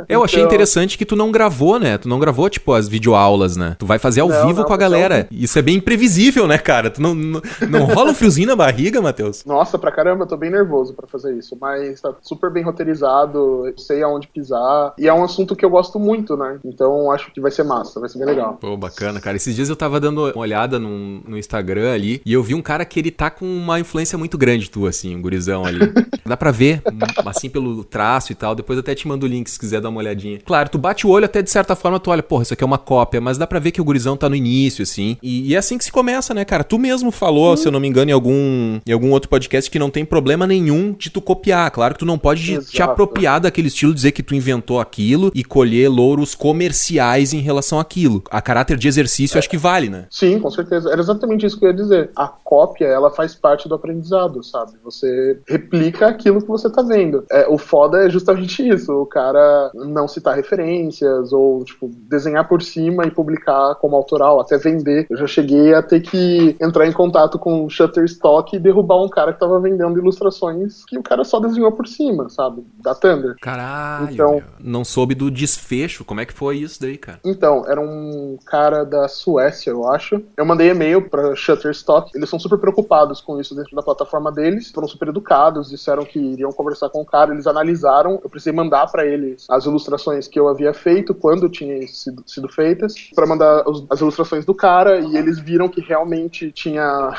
Eu achei interessante que tu não gravou, né? Tu não gravou, tipo, as videoaulas, né? Tu vai fazer ao vivo com a galera. Isso é bem imprevisível, né, cara? Tu não rola um friozinho na barriga, Matheus? Nossa, pra caramba, eu tô bem nervoso pra fazer isso, mas tá super bem roteirizado, eu sei aonde pisar, e é um assunto que eu gosto muito, né? Então acho que vai ser massa, vai ser bem legal. Pô, bacana, cara. Esses dias eu tava dando uma olhada no Instagram ali, e eu vi um cara que ele tá com uma influência muito grande tua, assim, um gurizão ali. Dá pra ver, assim, pelo traço e tal, depois eu até te mando o link se quiser dar uma olhadinha. Claro, tu bate o olho até de certa forma, tu olha, porra, isso aqui é uma cópia, mas dá pra ver que o gurizão tá no início, assim, e é assim que se começa, né, cara? Tu mesmo falou, se eu não me engano, em algum outro podcast, que não tem problema nenhum de tu copiar. Claro que tu não pode te apropriar daquele estilo, dizer que tu inventou aquilo e colher louros comerciais em relação àquilo. A caráter de exercício, acho que vale, né? Sim, com certeza. Era exatamente isso que eu ia dizer. A cópia, ela faz parte do aprendizado, sabe? Você replica aquilo que você tá vendo. O foda é justamente isso, o cara não citar referências ou, tipo, desenhar por cima e publicar como autoral, até vender. Eu já cheguei a ter que entrar em contato com o Shutterstock e derrubar um cara que tava vendendo ilustrações que o cara só desenhou por cima, sabe? Da Thunder. Caralho, então, não soube do desfecho. Como é que foi isso daí, cara? Então, era um cara da Suécia, eu acho. Eu mandei e-mail pra Shutterstock. Eles são super preocupados com isso dentro da plataforma deles. Foram super educados, disseram que iriam conversar com o cara. Eles analisaram. Eu precisei mandar pra eles as ilustrações que eu havia feito, quando tinham sido feitas, pra mandar as ilustrações do cara. E eles viram que realmente tinha...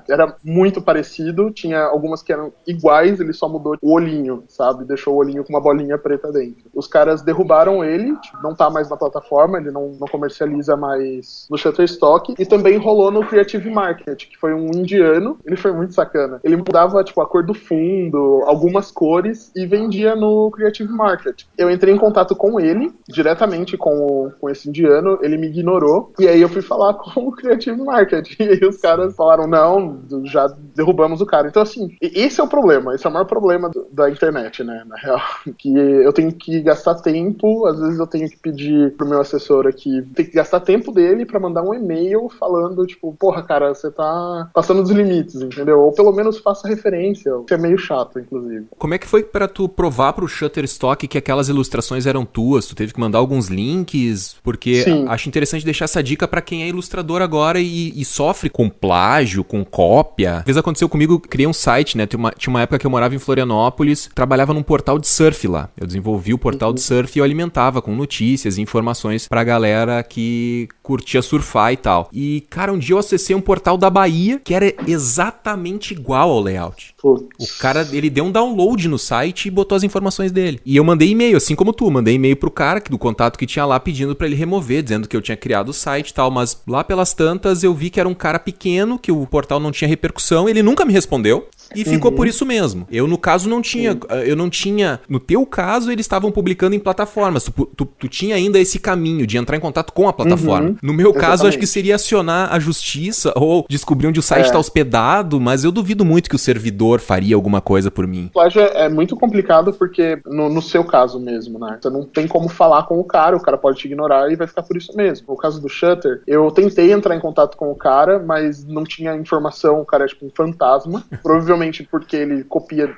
era muito parecido. Tinha algumas que eram iguais, ele só mudou o olhinho, sabe? Deixou o olhinho com uma bolinha preta dentro. Os caras derrubaram ele, não tá mais na plataforma, ele não comercializa mais no Shutterstock, e também rolou no Creative Market, que foi um indiano, ele foi muito sacana. Ele mudava, tipo, a cor do fundo, algumas cores, e vendia no Creative Market. Eu entrei em contato com ele, diretamente com esse indiano, ele me ignorou, e aí eu fui falar com o Creative Market, e aí os caras falaram, não, já derrubamos o cara. Então, assim, esse é o problema, esse é o maior problema da internet, né, na real, que eu tenho que gastar tempo, às vezes eu tenho que pedir pro meu assessor aqui, tem que gastar tempo dele pra mandar um e-mail falando, tipo, porra, cara, você tá passando dos limites, entendeu? Ou pelo menos faça referência, que é meio chato, inclusive. Como é que foi pra tu provar pro Shutterstock que aquelas ilustrações eram tuas? Tu teve que mandar alguns links? Porque acho interessante deixar essa dica pra quem é ilustrador agora e sofre com plágio, com cópia. Às vezes aconteceu comigo, eu criei um site, né? Tinha uma época que eu morava em Florianópolis, trabalhava num portal de surf lá. Eu desenvolvi o portal de surf e eu alimentava com notícias e informações pra galera que curtia surfar e tal. E, cara, um dia eu acessei um portal da Bahia que era exatamente igual ao layout. O cara, ele deu um download no site e botou as informações dele. E eu mandei e-mail, assim como tu, mandei e-mail pro cara do contato que tinha lá pedindo pra ele remover, dizendo que eu tinha criado o site e tal, mas lá pelas tantas eu vi que era um cara pequeno, que o portal não tinha repercussão, ele nunca me respondeu. E ficou por isso mesmo. Eu, no caso, não tinha... Eu não tinha... No teu caso, eles estavam publicando em plataformas. Tu tinha ainda esse caminho de entrar em contato com a plataforma. No meu caso, acho que seria acionar a justiça ou descobrir onde o site está hospedado, mas eu duvido muito que o servidor editor faria alguma coisa por mim. Plágio é muito complicado porque, no seu caso mesmo, né? Você não tem como falar com o cara pode te ignorar e vai ficar por isso mesmo. No caso do Shutter, eu tentei entrar em contato com o cara, mas não tinha informação, o cara é tipo um fantasma. Provavelmente porque ele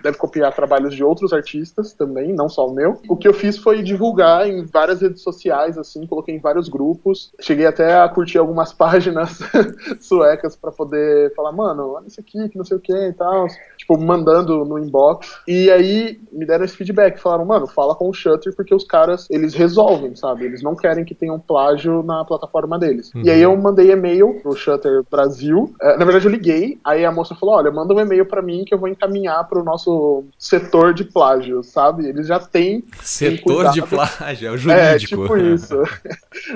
deve copiar trabalhos de outros artistas também, não só o meu. O que eu fiz foi divulgar em várias redes sociais, assim, coloquei em vários grupos. Cheguei até a curtir algumas páginas suecas pra poder falar, mano, olha isso aqui, que não sei o que e tal. Tipo, mandando no inbox. E aí me deram esse feedback. Falaram, mano, fala com o Shutter porque os caras, eles resolvem, sabe? Eles não querem que tenha um plágio na plataforma deles. E aí eu mandei e-mail pro Shutter Brasil. Na verdade eu liguei, aí a moça falou, olha, manda um e-mail pra mim que eu vou encaminhar pro nosso setor de plágio, sabe? Eles já têm... Setor de plágio, é o jurídico. É, tipo isso.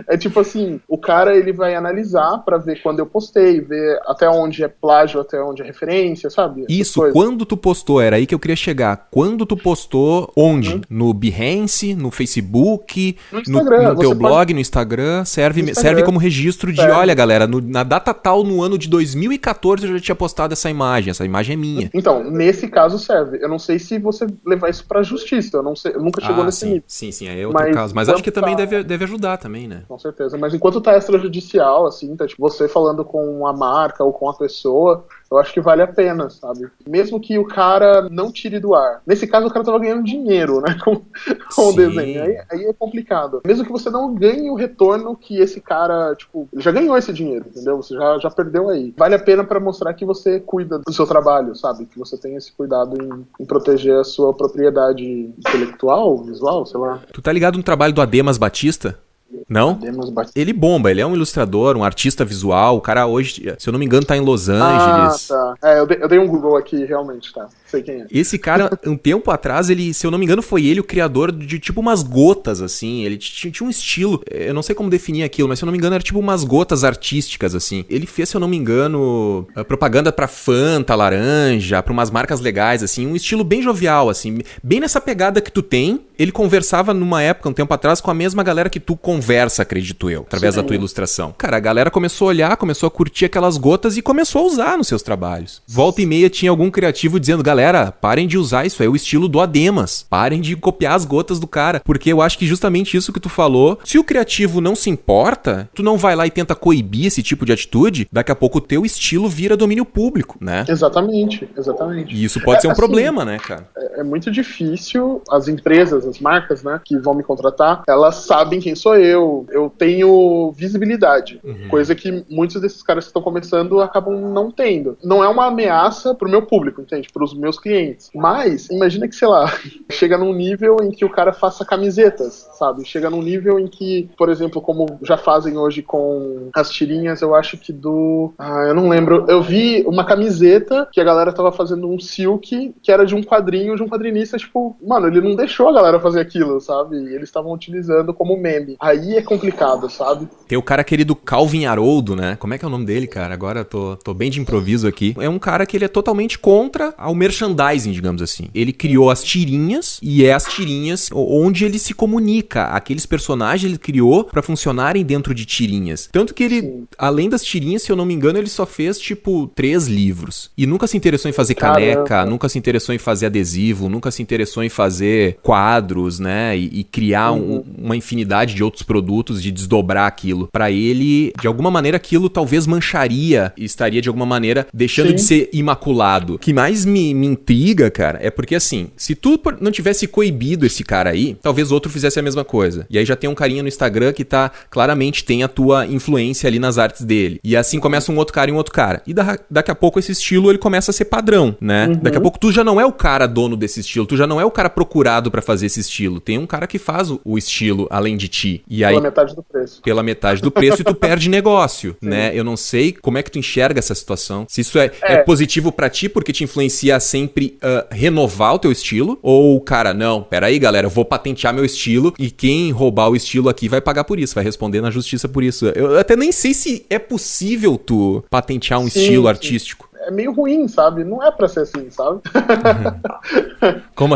É tipo assim, o cara, ele vai analisar pra ver quando eu postei, ver até onde é plágio, até onde é referência, sabe? Essas Isso, coisas. quando tu postou, era aí que eu queria chegar. Quando tu postou, onde? No Behance, no Facebook, no Instagram, no teu blog, no Instagram, serve como registro de, olha galera, na data tal, no ano de 2014 eu já tinha postado essa imagem é minha. Então, nesse caso serve. Eu não sei se você levar isso pra justiça, eu não sei, nunca chegou nesse nível. Sim, aí é outro caso. Mas acho que também deve ajudar também, né? Com certeza, mas enquanto tá extrajudicial, assim, tá tipo você falando com a marca ou com a pessoa, eu acho que vale a pena, sabe? Mesmo que o cara não tire do ar. Nesse caso, o cara tava ganhando dinheiro, né? Com o desenho. Aí é complicado. Mesmo que você não ganhe o retorno que esse cara, tipo, ele já ganhou esse dinheiro, entendeu? Você já perdeu aí. Vale a pena pra mostrar que você cuida do seu trabalho, sabe? Que você tem esse cuidado em proteger a sua propriedade intelectual, visual, sei lá. Tu tá ligado no trabalho do Ademas Batista? Não? Ele bomba, ele é um ilustrador, um artista visual, o cara hoje, se eu não me engano, tá em Los Angeles. Ah, tá. Eu dei um Google aqui, realmente, tá. Sei quem é. Esse cara, um tempo atrás, ele, se eu não me engano, foi ele o criador de tipo umas gotas, assim, ele tinha um estilo, eu não sei como definir aquilo, mas se eu não me engano era tipo umas gotas artísticas, assim. Ele fez, se eu não me engano, propaganda pra Fanta, Laranja, pra umas marcas legais, assim, um estilo bem jovial, assim, bem nessa pegada que tu tem. Ele conversava numa época, um tempo atrás, com a mesma galera que tu conversa, acredito eu, através da tua ilustração. Cara, a galera começou a olhar, começou a curtir aquelas gotas e começou a usar nos seus trabalhos. Volta e meia tinha algum criativo dizendo, galera, parem de usar isso, é o estilo do Ademas. Parem de copiar as gotas do cara. Porque eu acho que justamente isso que tu falou, se o criativo não se importa, tu não vai lá e tenta coibir esse tipo de atitude, daqui a pouco o teu estilo vira domínio público, né? Exatamente. E isso pode ser um problema, né, cara? É muito difícil, as empresas, as marcas, né, que vão me contratar, elas sabem quem sou eu tenho visibilidade, coisa que muitos desses caras que estão começando acabam não tendo. Não é uma ameaça pro meu público, entende? Pros meus clientes. Mas, imagina que, sei lá, chega num nível em que o cara faça camisetas, sabe? Chega num nível em que, por exemplo, como já fazem hoje com as tirinhas, eu acho que eu não lembro. Eu vi uma camiseta que a galera tava fazendo um silk, que era de um quadrinho, de um quadrinista, tipo, mano, ele não deixou a galera fazer aquilo, sabe? E eles estavam utilizando como meme. Aí é complicado, sabe? Tem o cara querido Calvin Haroldo, né? Como é que é o nome dele, cara? Agora eu tô bem de improviso aqui. É um cara que ele é totalmente contra ao merchandising, digamos assim. Ele criou as tirinhas e é as tirinhas onde ele se comunica. Aqueles personagens ele criou pra funcionarem dentro de tirinhas. Tanto que ele, além das tirinhas, se eu não me engano, ele só fez, tipo, 3 livros. E nunca se interessou em fazer caneca, nunca se interessou em fazer adesivo, nunca se interessou em fazer quadros, né? E criar uma infinidade de outros produtos, de desdobrar aquilo. Pra ele, de alguma maneira, aquilo talvez mancharia e estaria, de alguma maneira, deixando de ser imaculado. O que mais me intriga, cara, é porque, assim, se tu não tivesse coibido esse cara aí, talvez outro fizesse a mesma coisa. E aí já tem um carinha no Instagram que claramente tem a tua influência ali nas artes dele. E assim começa um outro cara e um outro cara. E daqui a pouco esse estilo, ele começa a ser padrão, né? Daqui a pouco tu já não é o cara dono desse estilo, tu já não é o cara procurado pra fazer esse estilo. Tem um cara que faz o estilo além de ti. E aí, pela metade do preço. Pela metade do preço e tu perde negócio, né? Eu não sei como é que tu enxerga essa situação. Se isso é positivo pra ti porque te influencia a sempre renovar o teu estilo, ou, cara, não, peraí, galera, eu vou patentear meu estilo e quem roubar o estilo aqui vai pagar por isso, vai responder na justiça por isso. Eu até nem sei se é possível tu patentear um estilo artístico. é meio ruim, sabe? Não é pra ser assim, sabe? Como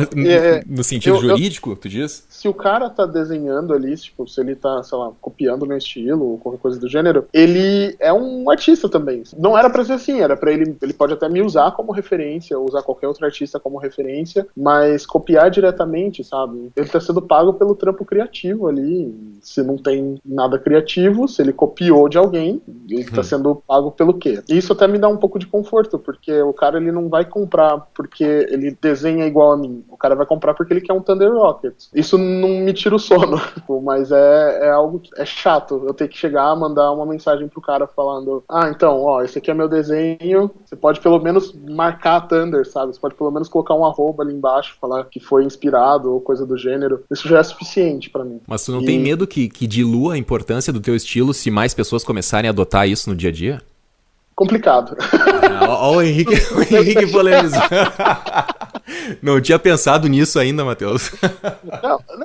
no sentido jurídico, tu diz? Se o cara tá desenhando ali, tipo, se ele tá, sei lá, copiando meu estilo ou qualquer coisa do gênero, ele é um artista também. Não era pra ser assim, era pra ele pode até me usar como referência, ou usar qualquer outro artista como referência, mas copiar diretamente, sabe? Ele tá sendo pago pelo trampo criativo ali. Se não tem nada criativo, se ele copiou de alguém, ele tá sendo pago pelo quê? E isso até me dá um pouco de conforto, porque o cara, ele não vai comprar porque ele desenha igual a mim. O cara vai comprar porque ele quer um Thunder Rocket. Isso não me tira o sono, mas é algo que é chato. Eu tenho que chegar, mandar uma mensagem pro cara falando, então, ó, esse aqui é meu desenho, você pode pelo menos marcar a Thunder, sabe? Você pode pelo menos colocar um arroba ali embaixo, falar que foi inspirado ou coisa do gênero. Isso já é suficiente pra mim. Mas tu não tem medo que dilua a importância do teu estilo se mais pessoas começarem a adotar isso no dia a dia? Complicado. Ó o Henrique polemizando. Não tinha pensado nisso ainda, Matheus.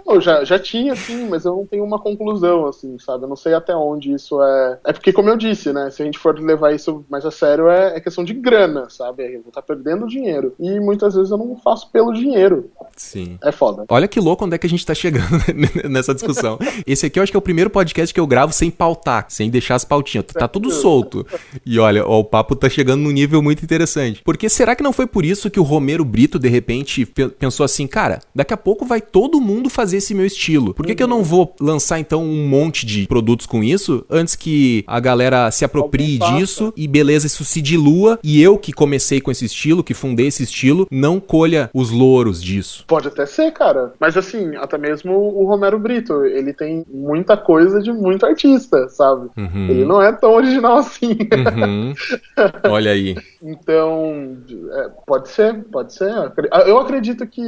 Não, já tinha, sim, mas eu não tenho uma conclusão, assim, sabe? Eu não sei até onde isso é... É porque, como eu disse, né? Se a gente for levar isso mais a sério, é questão de grana, sabe? Eu vou estar perdendo dinheiro. E muitas vezes eu não faço pelo dinheiro. Sim. É foda. Olha que louco onde é que a gente tá chegando nessa discussão. Esse aqui eu acho que é o primeiro podcast que eu gravo sem pautar, sem deixar as pautinhas. Tá tudo solto. E olha, o papo tá chegando num nível muito interessante. Porque será que não foi por isso que o Romero Brito, de repente, pensou assim, cara, daqui a pouco vai todo mundo fazer esse meu estilo. Por que eu não vou lançar, então, um monte de produtos com isso, antes que a galera se aproprie disso e, beleza, isso se dilua e eu que comecei com esse estilo, que fundei esse estilo, não colha os louros disso? Pode até ser, cara. Mas, assim, até mesmo o Romero Brito, ele tem muita coisa de muito artista, sabe? Ele não é tão original assim. Olha aí. Então, pode ser. Eu acredito que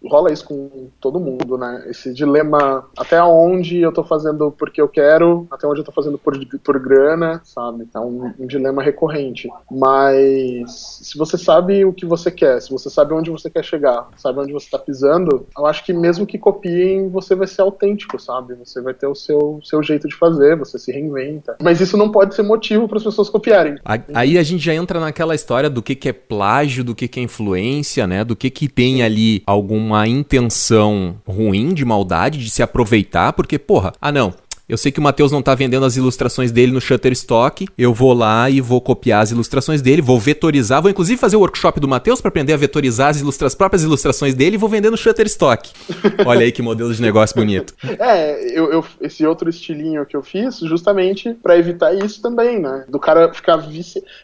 rola isso com todo mundo, né? Esse dilema, até onde eu tô fazendo porque eu quero, até onde eu tô fazendo por grana, sabe? É um dilema recorrente. Mas se você sabe o que você quer, se você sabe onde você quer chegar, sabe onde você tá pisando, eu acho que mesmo que copiem, você vai ser autêntico, sabe? Você vai ter o seu jeito de fazer, você se reinventa. Mas isso não pode ser motivo para as pessoas copiarem. Aí a gente já entra naquela história do que é plágio, do que é influência, né? Do que tem ali alguma intenção ruim, de maldade, de se aproveitar, porque, porra, eu sei que o Matheus não tá vendendo as ilustrações dele no Shutterstock, eu vou lá e vou copiar as ilustrações dele, vou vetorizar, vou inclusive fazer o workshop do Matheus para aprender a vetorizar as próprias ilustrações dele e vou vender no Shutterstock. Olha aí que modelo de negócio bonito. Esse outro estilinho que eu fiz, justamente para evitar isso também, né? Do cara ficar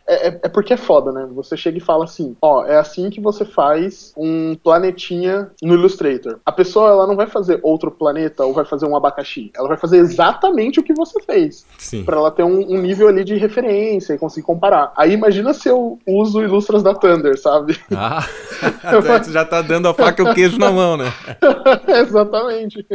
É porque é foda, né? Você chega e fala assim, é assim que você faz um planetinha no Illustrator. A pessoa, ela não vai fazer outro planeta ou vai fazer um abacaxi. Ela vai fazer exatamente o que você fez. Sim. Pra ela ter um nível ali de referência e conseguir comparar. Aí imagina se eu uso ilustras da Thunder, sabe? Tu já tá dando a faca e o queijo na mão, né? Exatamente.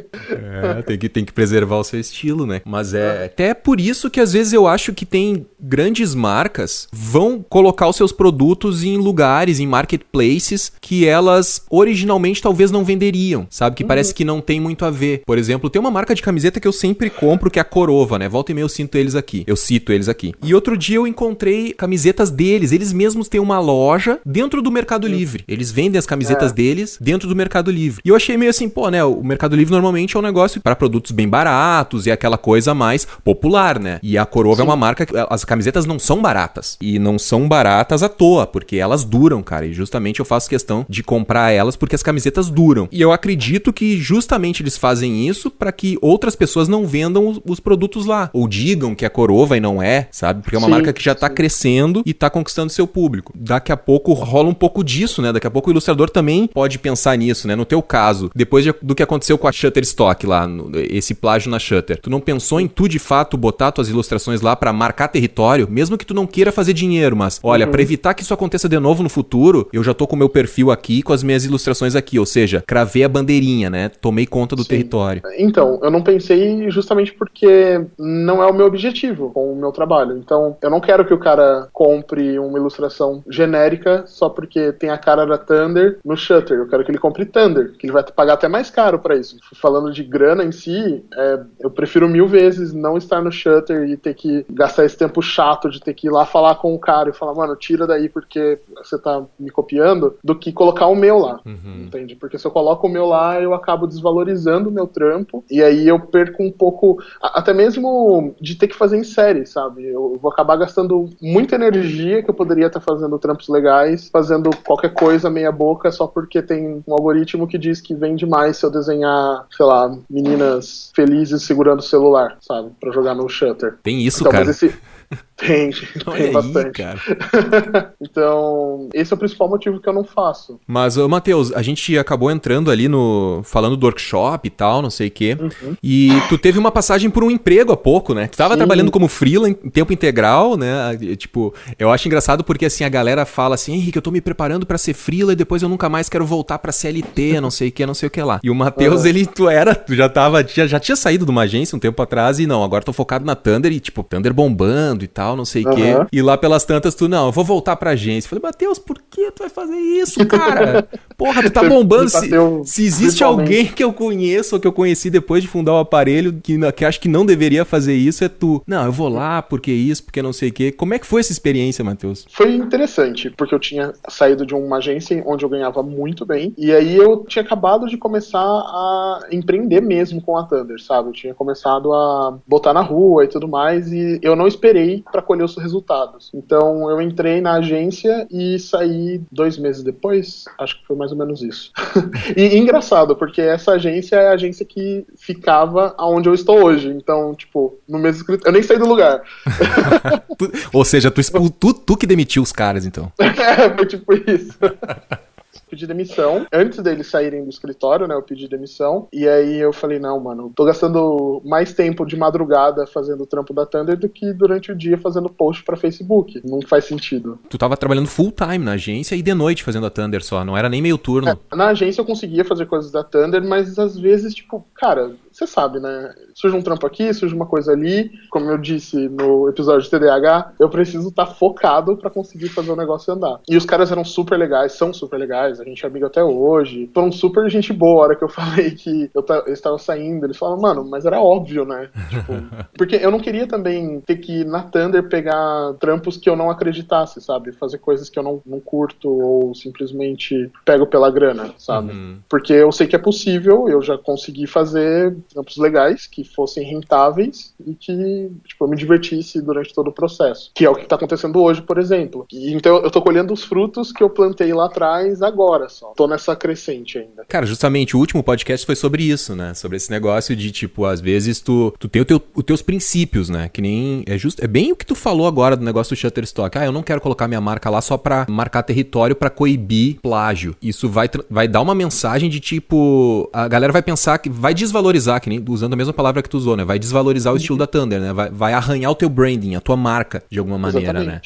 Tem que preservar o seu estilo, né? Mas até por isso que às vezes eu acho que tem grandes marcas vão colocar os seus produtos em lugares, em marketplaces que elas originalmente talvez não venderiam, sabe? Que parece que não tem muito a ver. Por exemplo, tem uma marca de camiseta que eu sempre compro, que é a Corova, né? Volta e meia eu cito eles aqui. E outro dia eu encontrei camisetas deles. Eles mesmos têm uma loja dentro do Mercado Livre. Eles vendem as camisetas deles dentro do Mercado Livre. E eu achei meio assim, né? O Mercado Livre normalmente é um negócio para produtos bem baratos e aquela coisa mais popular, né? E a Corova é uma marca que as camisetas não são baratas. E não são baratas à toa, porque elas duram, cara. E justamente eu faço questão de comprar elas porque as camisetas duram. E eu acredito que justamente eles fazem isso para que outras pessoas não vendam os produtos lá. Ou digam que é Corova e não é, sabe? Porque é uma marca que já tá crescendo e tá conquistando seu público. Daqui a pouco rola um pouco disso, né? Daqui a pouco o ilustrador também pode pensar nisso, né? No teu caso, depois do que aconteceu com a Shutterstock lá, esse plágio na Shutter, tu não pensou em tu, de fato, botar tuas ilustrações lá pra marcar território? Mesmo que tu não queira fazer dinheiro, mas, olha, pra evitar que isso aconteça de novo no futuro, eu já tô com o meu perfil aqui, com as minhas ilustrações aqui, ou seja, cravei a bandeirinha, né? Tomei conta do território. Então, eu não pensei justamente justamente porque não é o meu objetivo com o meu trabalho. Então, eu não quero que o cara compre uma ilustração genérica só porque tem a cara da Thunder no Shutter. Eu quero que ele compre Thunder, que ele vai pagar até mais caro pra isso. Falando de grana em si, eu prefiro 1000 vezes não estar no Shutter e ter que gastar esse tempo chato de ter que ir lá falar com o cara e falar, mano, tira daí porque você tá me copiando, do que colocar o meu lá, entende? Porque se eu coloco o meu lá, eu acabo desvalorizando o meu trampo, e aí eu perco um pouco, até mesmo de ter que fazer em série, sabe? Eu vou acabar gastando muita energia que eu poderia estar fazendo trampos legais, fazendo qualquer coisa meia boca, só porque tem um algoritmo que diz que vende mais se eu desenhar, sei lá, meninas felizes segurando o celular, sabe? Pra jogar no Shutter. Tem isso, então, cara. Mas tem Olha bastante. aí, cara. Então, esse é o principal motivo que eu não faço. Mas, Matheus, a gente acabou entrando ali falando do workshop e tal, não sei o quê. E tu teve uma passagem por um emprego há pouco, né? Tu tava trabalhando como freela em tempo integral, né? Tipo, eu acho engraçado porque, assim, a galera fala assim, Henrique, eu tô me preparando pra ser freela e depois eu nunca mais quero voltar pra CLT, não sei o que lá. E o Matheus, já tinha saído de uma agência um tempo atrás e não, agora tô focado na Thunder e, tipo, Thunder bombando e tal, não sei o quê. E lá pelas tantas eu vou voltar pra agência. Falei, Matheus, por que tu vai fazer isso, cara? Porra, tu tá bombando. Se existe alguém que eu conheço ou que eu conheci depois de fundar o aparelho que acho que não deveria fazer isso, é tu. Não, eu vou lá porque isso, porque não sei o quê. Como é que foi essa experiência, Matheus? Foi interessante, porque eu tinha saído de uma agência onde eu ganhava muito bem, e aí eu tinha acabado de começar a empreender mesmo com a Thunder, sabe? Eu tinha começado a botar na rua e tudo mais, e eu não esperei para colher os resultados. Então eu entrei na agência e saí 2 meses depois, acho que foi mais ou menos isso. E engraçado, porque essa agência é a agência que ficava onde eu estou hoje. Então, tipo, no mesmo escritório, eu nem saí do lugar. Ou seja, tu que demitiu os caras, então. Foi tipo isso. Pedi demissão. Antes deles saírem do escritório, né, eu pedi demissão. E aí eu falei, não, mano, tô gastando mais tempo de madrugada fazendo o trampo da Thunder do que durante o dia fazendo post pra Facebook. Não faz sentido. Tu tava trabalhando full time na agência e de noite fazendo a Thunder só, não era nem meio turno. Na agência eu conseguia fazer coisas da Thunder, mas às vezes, tipo, cara, você sabe, né? Surge um trampo aqui, surge uma coisa ali. Como eu disse no episódio de TDAH, eu preciso estar focado pra conseguir fazer o negócio andar. E os caras eram super legais, são super legais, a gente é amigo até hoje. Foram super gente boa a hora que eu falei que eu estava saindo. Eles falaram, mano, mas era óbvio, né? Tipo, porque eu não queria também ter que ir na Thunder pegar trampos que eu não acreditasse, sabe? Fazer coisas que eu não curto ou simplesmente pego pela grana, sabe? Porque eu sei que é possível, eu já consegui fazer trampos legais que fossem rentáveis e que, tipo, eu me divertisse durante todo o processo. Que é o que tá acontecendo hoje, por exemplo. E, então eu tô colhendo os frutos que eu plantei lá atrás agora só. Tô nessa crescente ainda. Cara, justamente o último podcast foi sobre isso, né? Sobre esse negócio de, tipo, às vezes tu tem os teus princípios, né? Que nem... É bem o que tu falou agora do negócio do Shutterstock. Eu não quero colocar minha marca lá só pra marcar território pra coibir plágio. Isso vai dar uma mensagem de, tipo... A galera vai pensar que... Vai desvalorizar, que nem usando a mesma palavra que tu usou, né? Vai desvalorizar o estilo da Thunder, né? Vai arranhar o teu branding, a tua marca, de alguma maneira, né?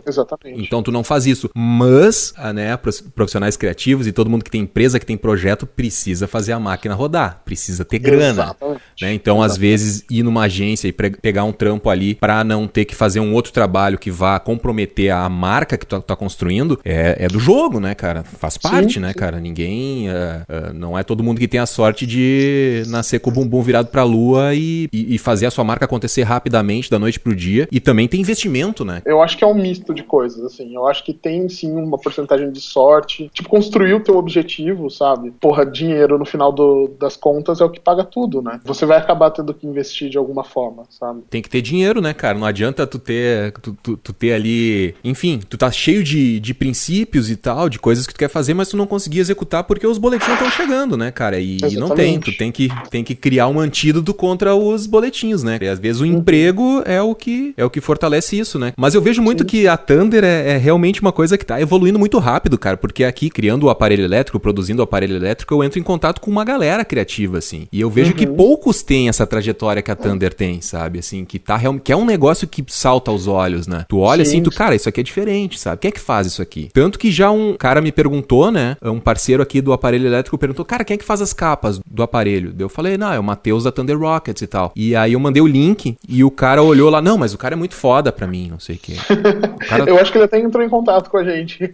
Exatamente. Então tu não faz isso. Mas, né, profissionais criativos e todo mundo que tem empresa, que tem projeto, precisa fazer a máquina rodar. Precisa ter grana. Né? Então, às vezes, ir numa agência e pegar um trampo ali pra não ter que fazer um outro trabalho que vá comprometer a marca que tu tá construindo, é do jogo, né, cara? Faz parte, né, cara? Ninguém... não é todo mundo que tem a sorte de nascer com o bumbum virado pra lua e fazer a sua marca acontecer rapidamente, da noite pro dia. E também tem investimento, né? Eu acho que é um misto de coisas, assim. Eu acho que tem, sim, uma porcentagem de sorte. Tipo, construir o teu objetivo, sabe? Porra, dinheiro no final das contas é o que paga tudo, né? Você vai acabar tendo que investir de alguma forma, sabe? Tem que ter dinheiro, né, cara? Não adianta tu ter ali... Enfim, tu tá cheio de princípios e tal, de coisas que tu quer fazer, mas tu não conseguir executar porque os boletins estão chegando, né, cara? E não tem. Tu tem que criar um antídoto contra os boletins, né? E às vezes o emprego é o que fortalece isso, né? Mas eu vejo muito que a Thunder é realmente uma coisa que tá evoluindo muito rápido, cara, porque aqui, criando o aparelho elétrico, produzindo o aparelho elétrico, eu entro em contato com uma galera criativa, assim. E eu vejo que poucos têm essa trajetória que a Thunder tem, sabe? Assim, que é um negócio que salta aos olhos, né? Tu olha assim, cara, isso aqui é diferente, sabe? Quem é que faz isso aqui? Tanto que já um cara me perguntou, né? Um parceiro aqui do aparelho elétrico perguntou, cara, quem é que faz as capas do aparelho? Eu falei, não, é o Matheus da Thunder Rockets e tal. E aí eu mandei o link e o cara olhou lá, não, mas o cara é muito foda pra mim, não sei o quê. Cara... Eu acho que ele até entrou em contato com a gente.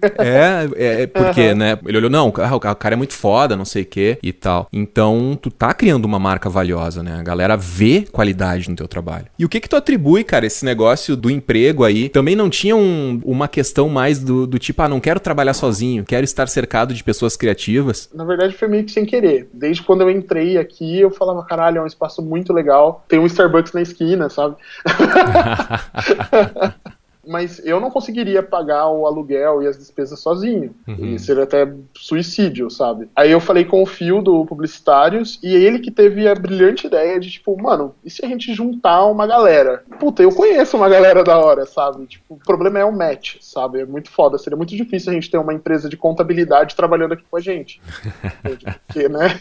Porque, né, ele olhou, não, o cara é muito foda, não sei o quê e tal. Então, tu tá criando uma marca valiosa, né? A galera vê qualidade no teu trabalho. E o que tu atribui, cara, esse negócio do emprego aí? Também não tinha uma questão mais do tipo, não quero trabalhar sozinho, quero estar cercado de pessoas criativas? Na verdade, foi meio que sem querer. Desde quando eu entrei aqui, eu falava, caralho, é um espaço muito legal. Tem um Starbucks na esquina, sabe? Mas eu não conseguiria pagar o aluguel e as despesas sozinho. E seria até suicídio, sabe? Aí eu falei com o Phil do Publicitários e ele que teve a brilhante ideia de, tipo, mano, e se a gente juntar uma galera? Puta, eu conheço uma galera da hora, sabe? Tipo, o problema é o match, sabe? É muito foda. Seria muito difícil a gente ter uma empresa de contabilidade trabalhando aqui com a gente. Porque, né?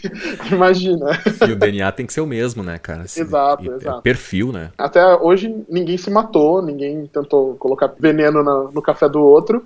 Imagina. E o DNA tem que ser o mesmo, né, cara? Assim, exato. É perfil, né? Até hoje, ninguém se matou, ninguém tentou colocar veneno no café do outro.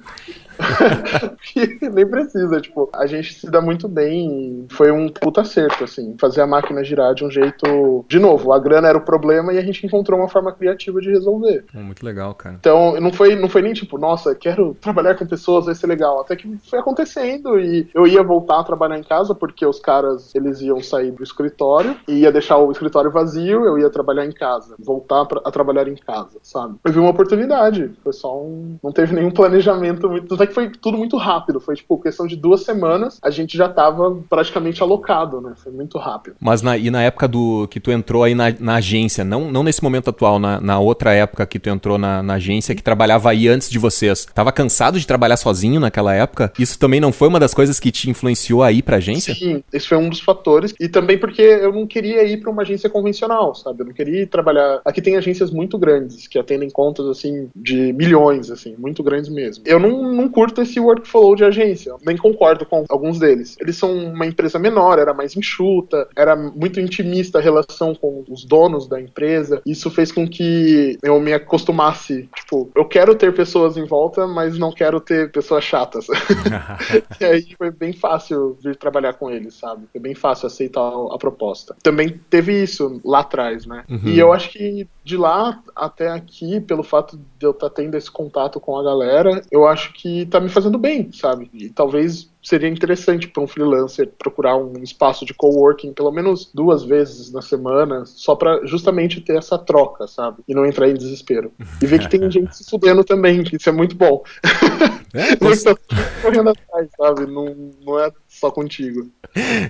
Nem precisa, tipo, a gente se dá muito bem. Foi um puta acerto, assim, fazer a máquina girar de um jeito. De novo, a grana era o problema e a gente encontrou uma forma criativa de resolver. Muito legal, cara. Então, não foi nem tipo, nossa, quero trabalhar com pessoas, vai ser legal. Até que foi acontecendo e eu ia voltar a trabalhar em casa porque os caras, eles iam sair do escritório e ia deixar o escritório vazio, eu ia trabalhar em casa, voltar a trabalhar em casa, sabe? Eu vi uma oportunidade, foi só não teve nenhum planejamento muito, até que foi tudo muito rápido, foi tipo, questão de 2 semanas, a gente já tava praticamente alocado, né? Foi muito rápido. Mas na época que tu entrou aí na agência, não nesse momento atual, na outra época que tu entrou na agência, que trabalhava aí antes de vocês, tava cansado de trabalhar sozinho naquela época? Isso também não foi uma das coisas que te influenciou aí pra agência? Sim, esse foi um dos fatores, e também porque eu não queria ir pra uma agência convencional, sabe? Eu não queria ir trabalhar... Aqui tem agências muito grandes, que atendem contas, assim, de milhões, assim, muito grandes mesmo. Eu não curto esse workflow de agência, nem concordo com alguns deles. Eles são uma empresa menor, era mais enxuta, era muito intimista a relação com os donos da empresa. Isso fez com que eu me acostumasse, tipo, eu quero ter pessoas em volta, mas não quero ter pessoas chatas. E aí foi bem fácil vir trabalhar com eles, sabe? Foi bem fácil aceitar a proposta. Também teve isso lá atrás, né? E eu acho que de lá até aqui, pelo fato de eu estar tendo esse contato com a galera, eu acho que tá me fazendo bem, sabe? E talvez seria interessante para um freelancer procurar um espaço de coworking pelo menos 2 vezes na semana, só para justamente ter essa troca, sabe? E não entrar em desespero. E ver que tem gente se fudendo também, que isso é muito bom. Tá correndo atrás, sabe? Não é só contigo.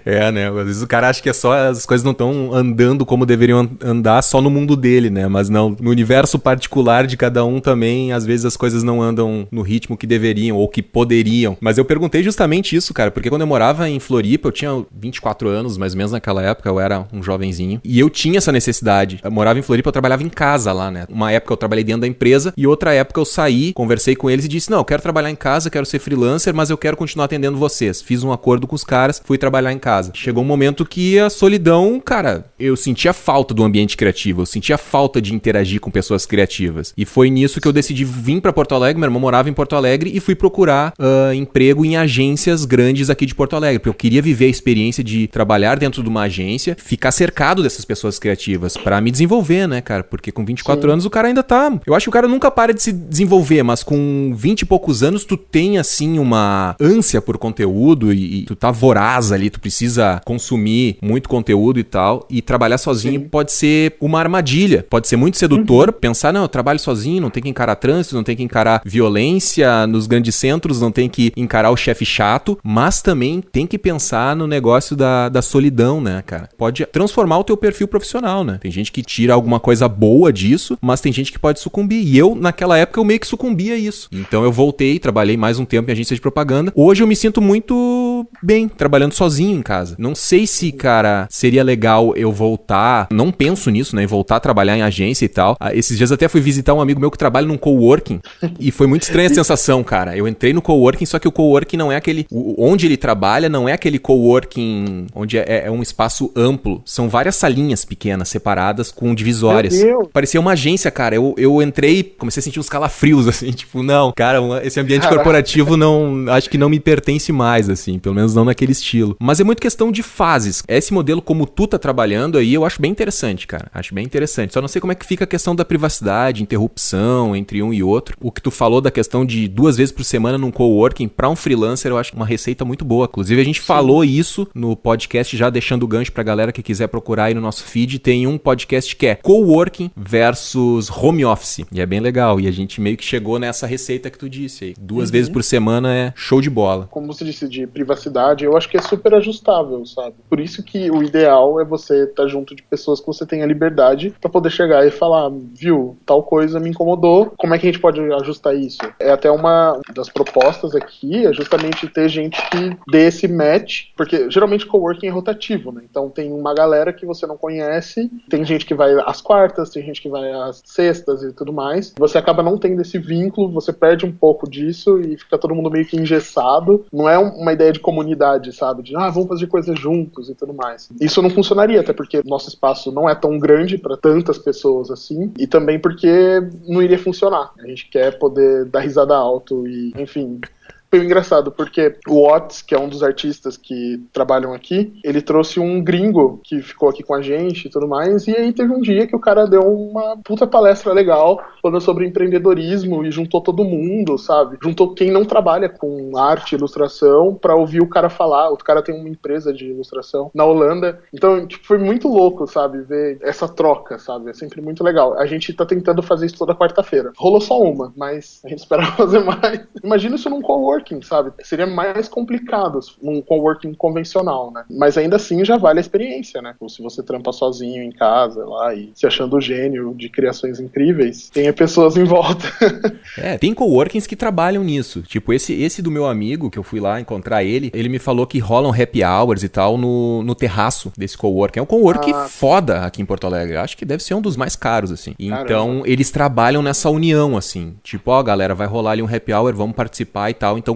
Né? Às vezes o cara acha que é só as coisas não estão andando como deveriam andar só no mundo dele, né? Mas não, no universo particular de cada um também, às vezes as coisas não andam no ritmo que deveriam ou que poderiam. Mas eu perguntei justamente isso, cara, porque quando eu morava em Floripa, eu tinha 24 anos, mais ou menos naquela época, eu era um jovenzinho, e eu tinha essa necessidade. Eu morava em Floripa, eu trabalhava em casa lá, né? Uma época eu trabalhei dentro da empresa e outra época eu saí, conversei com eles e disse, não, eu quero trabalhar em casa, quero ser freelancer, mas eu quero continuar atendendo vocês. Fiz um acordo com os caras, fui trabalhar em casa. Chegou um momento que a solidão, cara, eu sentia falta do ambiente criativo, eu sentia falta de interagir com pessoas criativas. E foi nisso que eu decidi vir pra Porto Alegre, meu irmão morava em Porto Alegre, e fui procurar emprego em agências grandes aqui de Porto Alegre, porque eu queria viver a experiência de trabalhar dentro de uma agência, ficar cercado dessas pessoas criativas pra me desenvolver, né, cara? Porque com 24 anos o cara ainda tá... Eu acho que o cara nunca para de se desenvolver, mas com 20 e poucos anos tu tem, assim, uma ânsia por conteúdo e tu tá voraz ali, tu precisa consumir muito conteúdo e tal, e trabalhar sozinho pode ser uma armadilha, pode ser muito sedutor, pensar, não, eu trabalho sozinho, não tem que encarar trânsito, não tem que encarar violência nos grandes centros, não tem que encarar o chefe chato, mas também tem que pensar no negócio da solidão, né, cara? Pode transformar o teu perfil profissional, né? Tem gente que tira alguma coisa boa disso, mas tem gente que pode sucumbir. E eu, naquela época, eu meio que sucumbia a isso. Então eu voltei, trabalhei mais um tempo em agência de propaganda. Hoje eu me sinto muito bem, trabalhando sozinho em casa. Não sei se, cara, seria legal eu voltar, não penso nisso, né, em voltar a trabalhar em agência e tal. Esses dias até fui visitar um amigo meu que trabalha num coworking e foi muito estranha a sensação, cara. Eu entrei no coworking, só que o coworking não é aquele Onde ele trabalha não é aquele coworking onde é um espaço amplo. São várias salinhas pequenas, separadas, com divisórias. Parecia uma agência, cara. Eu entrei, comecei a sentir uns calafrios, assim, tipo, não, cara, esse ambiente corporativo acho que não me pertence mais, assim, pelo menos não naquele estilo. Mas é muito questão de fases. Esse modelo, como tu tá trabalhando aí, eu acho bem interessante, cara. Acho bem interessante. Só não sei como é que fica a questão da privacidade, interrupção entre um e outro. O que tu falou da questão de 2 vezes por semana num coworking, pra um freelancer, eu acho uma receita muito boa. Inclusive, a gente falou isso no podcast, já deixando o gancho pra galera que quiser procurar aí no nosso feed. Tem um podcast que é coworking versus home office. E é bem legal. E a gente meio que chegou nessa receita que tu disse aí. 2 vezes por semana é show de bola. Como você disse, de privacidade, eu acho que é super ajustável, sabe? Por isso que o ideal é você estar junto de pessoas que você tenha liberdade pra poder chegar e falar, viu, tal coisa me incomodou, como é que a gente pode ajustar isso? É até uma das propostas aqui, é justamente ter gente que dê esse match, porque geralmente coworking é rotativo, né? Então tem uma galera que você não conhece, tem gente que vai às quartas, tem gente que vai às sextas e tudo mais. Você acaba não tendo esse vínculo, você perde um pouco disso e fica todo mundo meio que engessado. Não é uma ideia de comunidade, sabe? De, vamos fazer coisas juntos e tudo mais. Isso não funcionaria, até porque nosso espaço não é tão grande para tantas pessoas assim, e também porque não iria funcionar. A gente quer poder dar risada alto e, enfim... Foi engraçado, porque o Watts, que é um dos artistas que trabalham aqui, ele trouxe um gringo que ficou aqui com a gente e tudo mais, e aí teve um dia que o cara deu uma puta palestra legal, falando sobre empreendedorismo e juntou todo mundo, sabe? Juntou quem não trabalha com arte, ilustração, pra ouvir o cara falar. O cara tem uma empresa de ilustração na Holanda. Então, tipo, foi muito louco, sabe? Ver essa troca, sabe? É sempre muito legal. A gente tá tentando fazer isso toda quarta-feira. Rolou só uma, mas a gente espera fazer mais. Imagina isso num coworking, sabe? Seria mais complicado num coworking convencional, né? Mas ainda assim já vale a experiência, né? Se você trampa sozinho em casa lá e se achando o gênio de criações incríveis, tem pessoas em volta. Tem coworkings que trabalham nisso. Tipo, esse do meu amigo, que eu fui lá encontrar ele me falou que rolam happy hours e tal no terraço desse coworking. É um coworking foda aqui em Porto Alegre. Acho que deve ser um dos mais caros, assim. Caramba. Então, eles trabalham nessa união, assim. Tipo, galera, vai rolar ali um happy hour, vamos participar e tal. Então,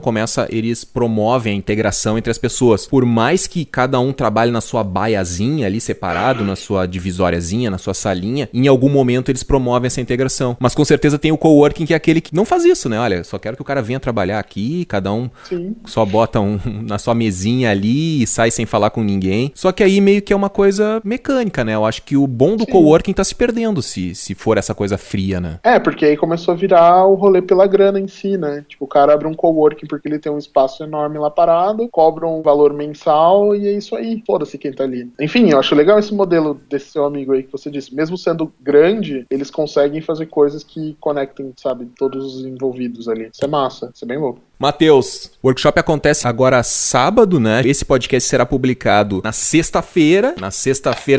eles promovem a integração entre as pessoas. Por mais que cada um trabalhe na sua baiazinha ali separado, na sua divisóriazinha, na sua salinha, em algum momento eles promovem essa integração. Mas com certeza tem o coworking que é aquele que não faz isso, né? Olha, só quero que o cara venha trabalhar aqui, cada um só bota na sua mesinha ali e sai sem falar com ninguém. Só que aí meio que é uma coisa mecânica, né? Eu acho que o bom do coworking tá se perdendo se for essa coisa fria, né? Porque aí começou a virar o rolê pela grana em si, né? Tipo, o cara abre um coworking porque ele tem um espaço enorme lá parado, cobra um valor mensal e é isso aí. Foda-se quem tá ali. Enfim, eu acho legal esse modelo desse seu amigo aí que você disse. Mesmo sendo grande, eles conseguem fazer coisas que conectem, sabe, todos os envolvidos ali. Isso é massa, isso é bem louco. Matheus, o workshop acontece agora sábado, né? Esse podcast será publicado na sexta-feira,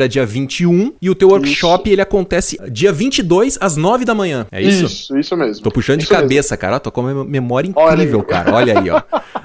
dia 21, e o teu workshop ele acontece dia 22 às 9 da manhã. É isso? Isso mesmo. Tô puxando de cabeça, mesmo. Cara. Tô com uma memória incrível, cara. Olha aí, ó.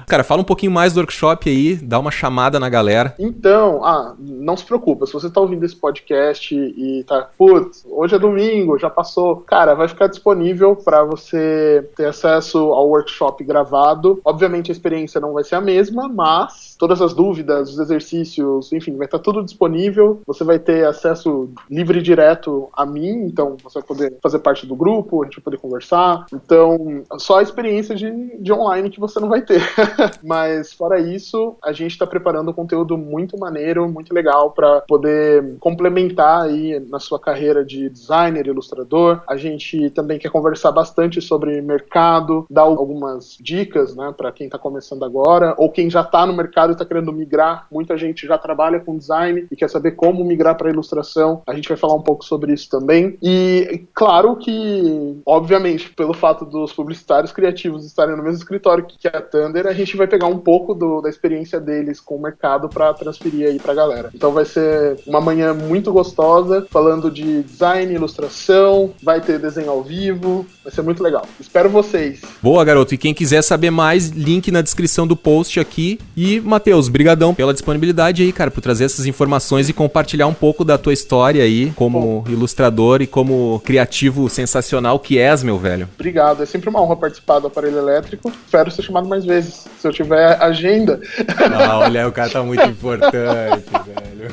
Cara, fala um pouquinho mais do workshop aí, dá uma chamada na galera. Então, não se preocupa, se você tá ouvindo esse podcast e tá, putz, hoje é domingo, já passou, cara, vai ficar disponível pra você ter acesso ao workshop gravado. Obviamente a experiência não vai ser a mesma, mas todas as dúvidas, os exercícios, enfim, vai estar tudo disponível. Você vai ter acesso livre e direto a mim, então você vai poder fazer parte do grupo, a gente vai poder conversar. Então, só a experiência de online que você não vai ter. Mas fora isso, a gente está preparando um conteúdo muito maneiro, muito legal para poder complementar aí na sua carreira de designer, ilustrador. A gente também quer conversar bastante sobre mercado, dar algumas dicas, né, para quem está começando agora, ou quem já está no mercado e está querendo migrar. Muita gente já trabalha com design e quer saber como migrar para ilustração. A gente vai falar um pouco sobre isso também. E claro que, obviamente, pelo fato dos publicitários criativos estarem no mesmo escritório que a Thunder, a gente vai pegar um pouco da experiência deles com o mercado para transferir aí pra galera. Então vai ser uma manhã muito gostosa, falando de design, ilustração, vai ter desenho ao vivo, vai ser muito legal. Espero vocês. Boa, garoto. E quem quiser saber saber mais, link na descrição do post aqui. E, Matheus, brigadão pela disponibilidade aí, cara, por trazer essas informações e compartilhar um pouco da tua história aí como ilustrador e como criativo sensacional que és, meu velho. Obrigado, é sempre uma honra participar do Aparelho Elétrico. Espero ser chamado mais vezes, se eu tiver agenda. Ah, olha, o cara tá muito importante, velho.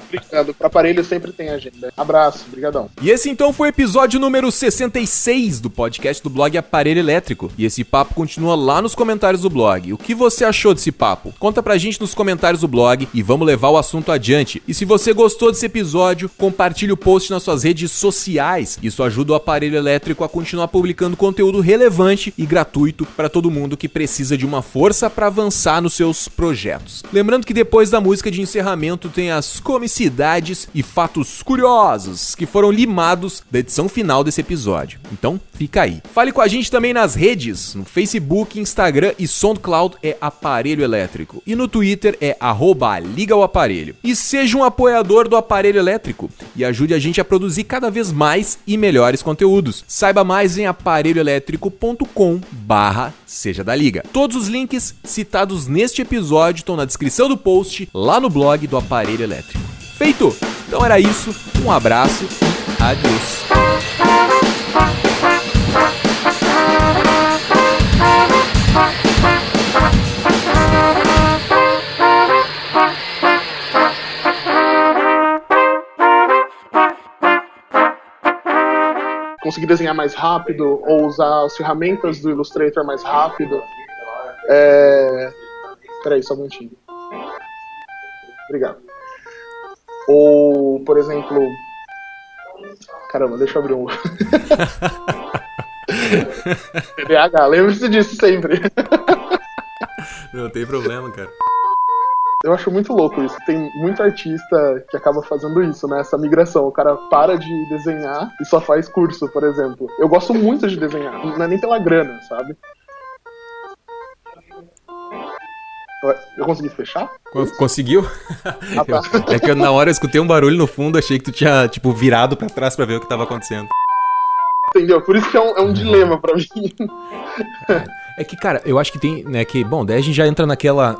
Obrigado, para aparelho sempre tem agenda. Abraço, brigadão. E esse então foi o episódio número 66 do podcast do blog Aparelho Elétrico. E esse papo continua lá nos comentários do blog. O que você achou desse papo? Conta pra gente nos comentários do blog e vamos levar o assunto adiante. E se você gostou desse episódio, compartilhe o post nas suas redes sociais. Isso ajuda o Aparelho Elétrico a continuar publicando conteúdo relevante e gratuito para todo mundo que precisa de uma força para avançar nos seus projetos. Lembrando que depois da música de encerramento tem as comicidades e fatos curiosos que foram limados da edição final desse episódio. Então, fica aí. Fale com a gente também nas redes, no Facebook, Instagram e SoundCloud é Aparelho Elétrico. E no Twitter é @ligaoaparelho. E seja um apoiador do Aparelho Elétrico e ajude a gente a produzir cada vez mais e melhores conteúdos. Saiba mais em aparelhoelétrico.com/seja da liga. Todos os links citados neste episódio estão na descrição do post, lá no blog do Aparelho Elétrico. Feito! Então era isso, um abraço e adeus. Conseguir desenhar mais rápido ou usar as ferramentas do Illustrator mais rápido. Peraí, só um minutinho. Obrigado. Ou, por exemplo... Caramba, deixa eu abrir um... TDAH, lembre-se disso sempre. Não tem problema, cara. Eu acho muito louco isso. Tem muito artista que acaba fazendo isso, né? Essa migração. O cara para de desenhar e só faz curso, por exemplo. Eu gosto muito de desenhar. Não é nem pela grana, sabe? Eu consegui fechar? Conseguiu? Ah, tá. É que na hora eu escutei um barulho no fundo, achei que tu tinha, tipo, virado pra trás pra ver o que tava acontecendo. Entendeu? Por isso que é um dilema pra mim. É que, cara, eu acho que tem, né, que... Bom, daí a gente já entra naquela...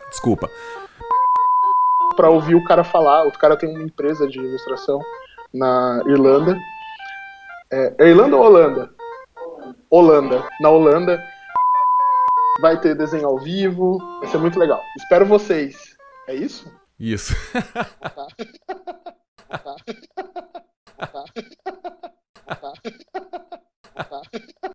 Desculpa. Pra ouvir o cara falar. O cara tem uma empresa de ilustração na Irlanda. É Irlanda ou Holanda? Holanda. Na Holanda vai ter desenho ao vivo. Vai ser muito legal. Espero vocês. É isso? Isso. Tá.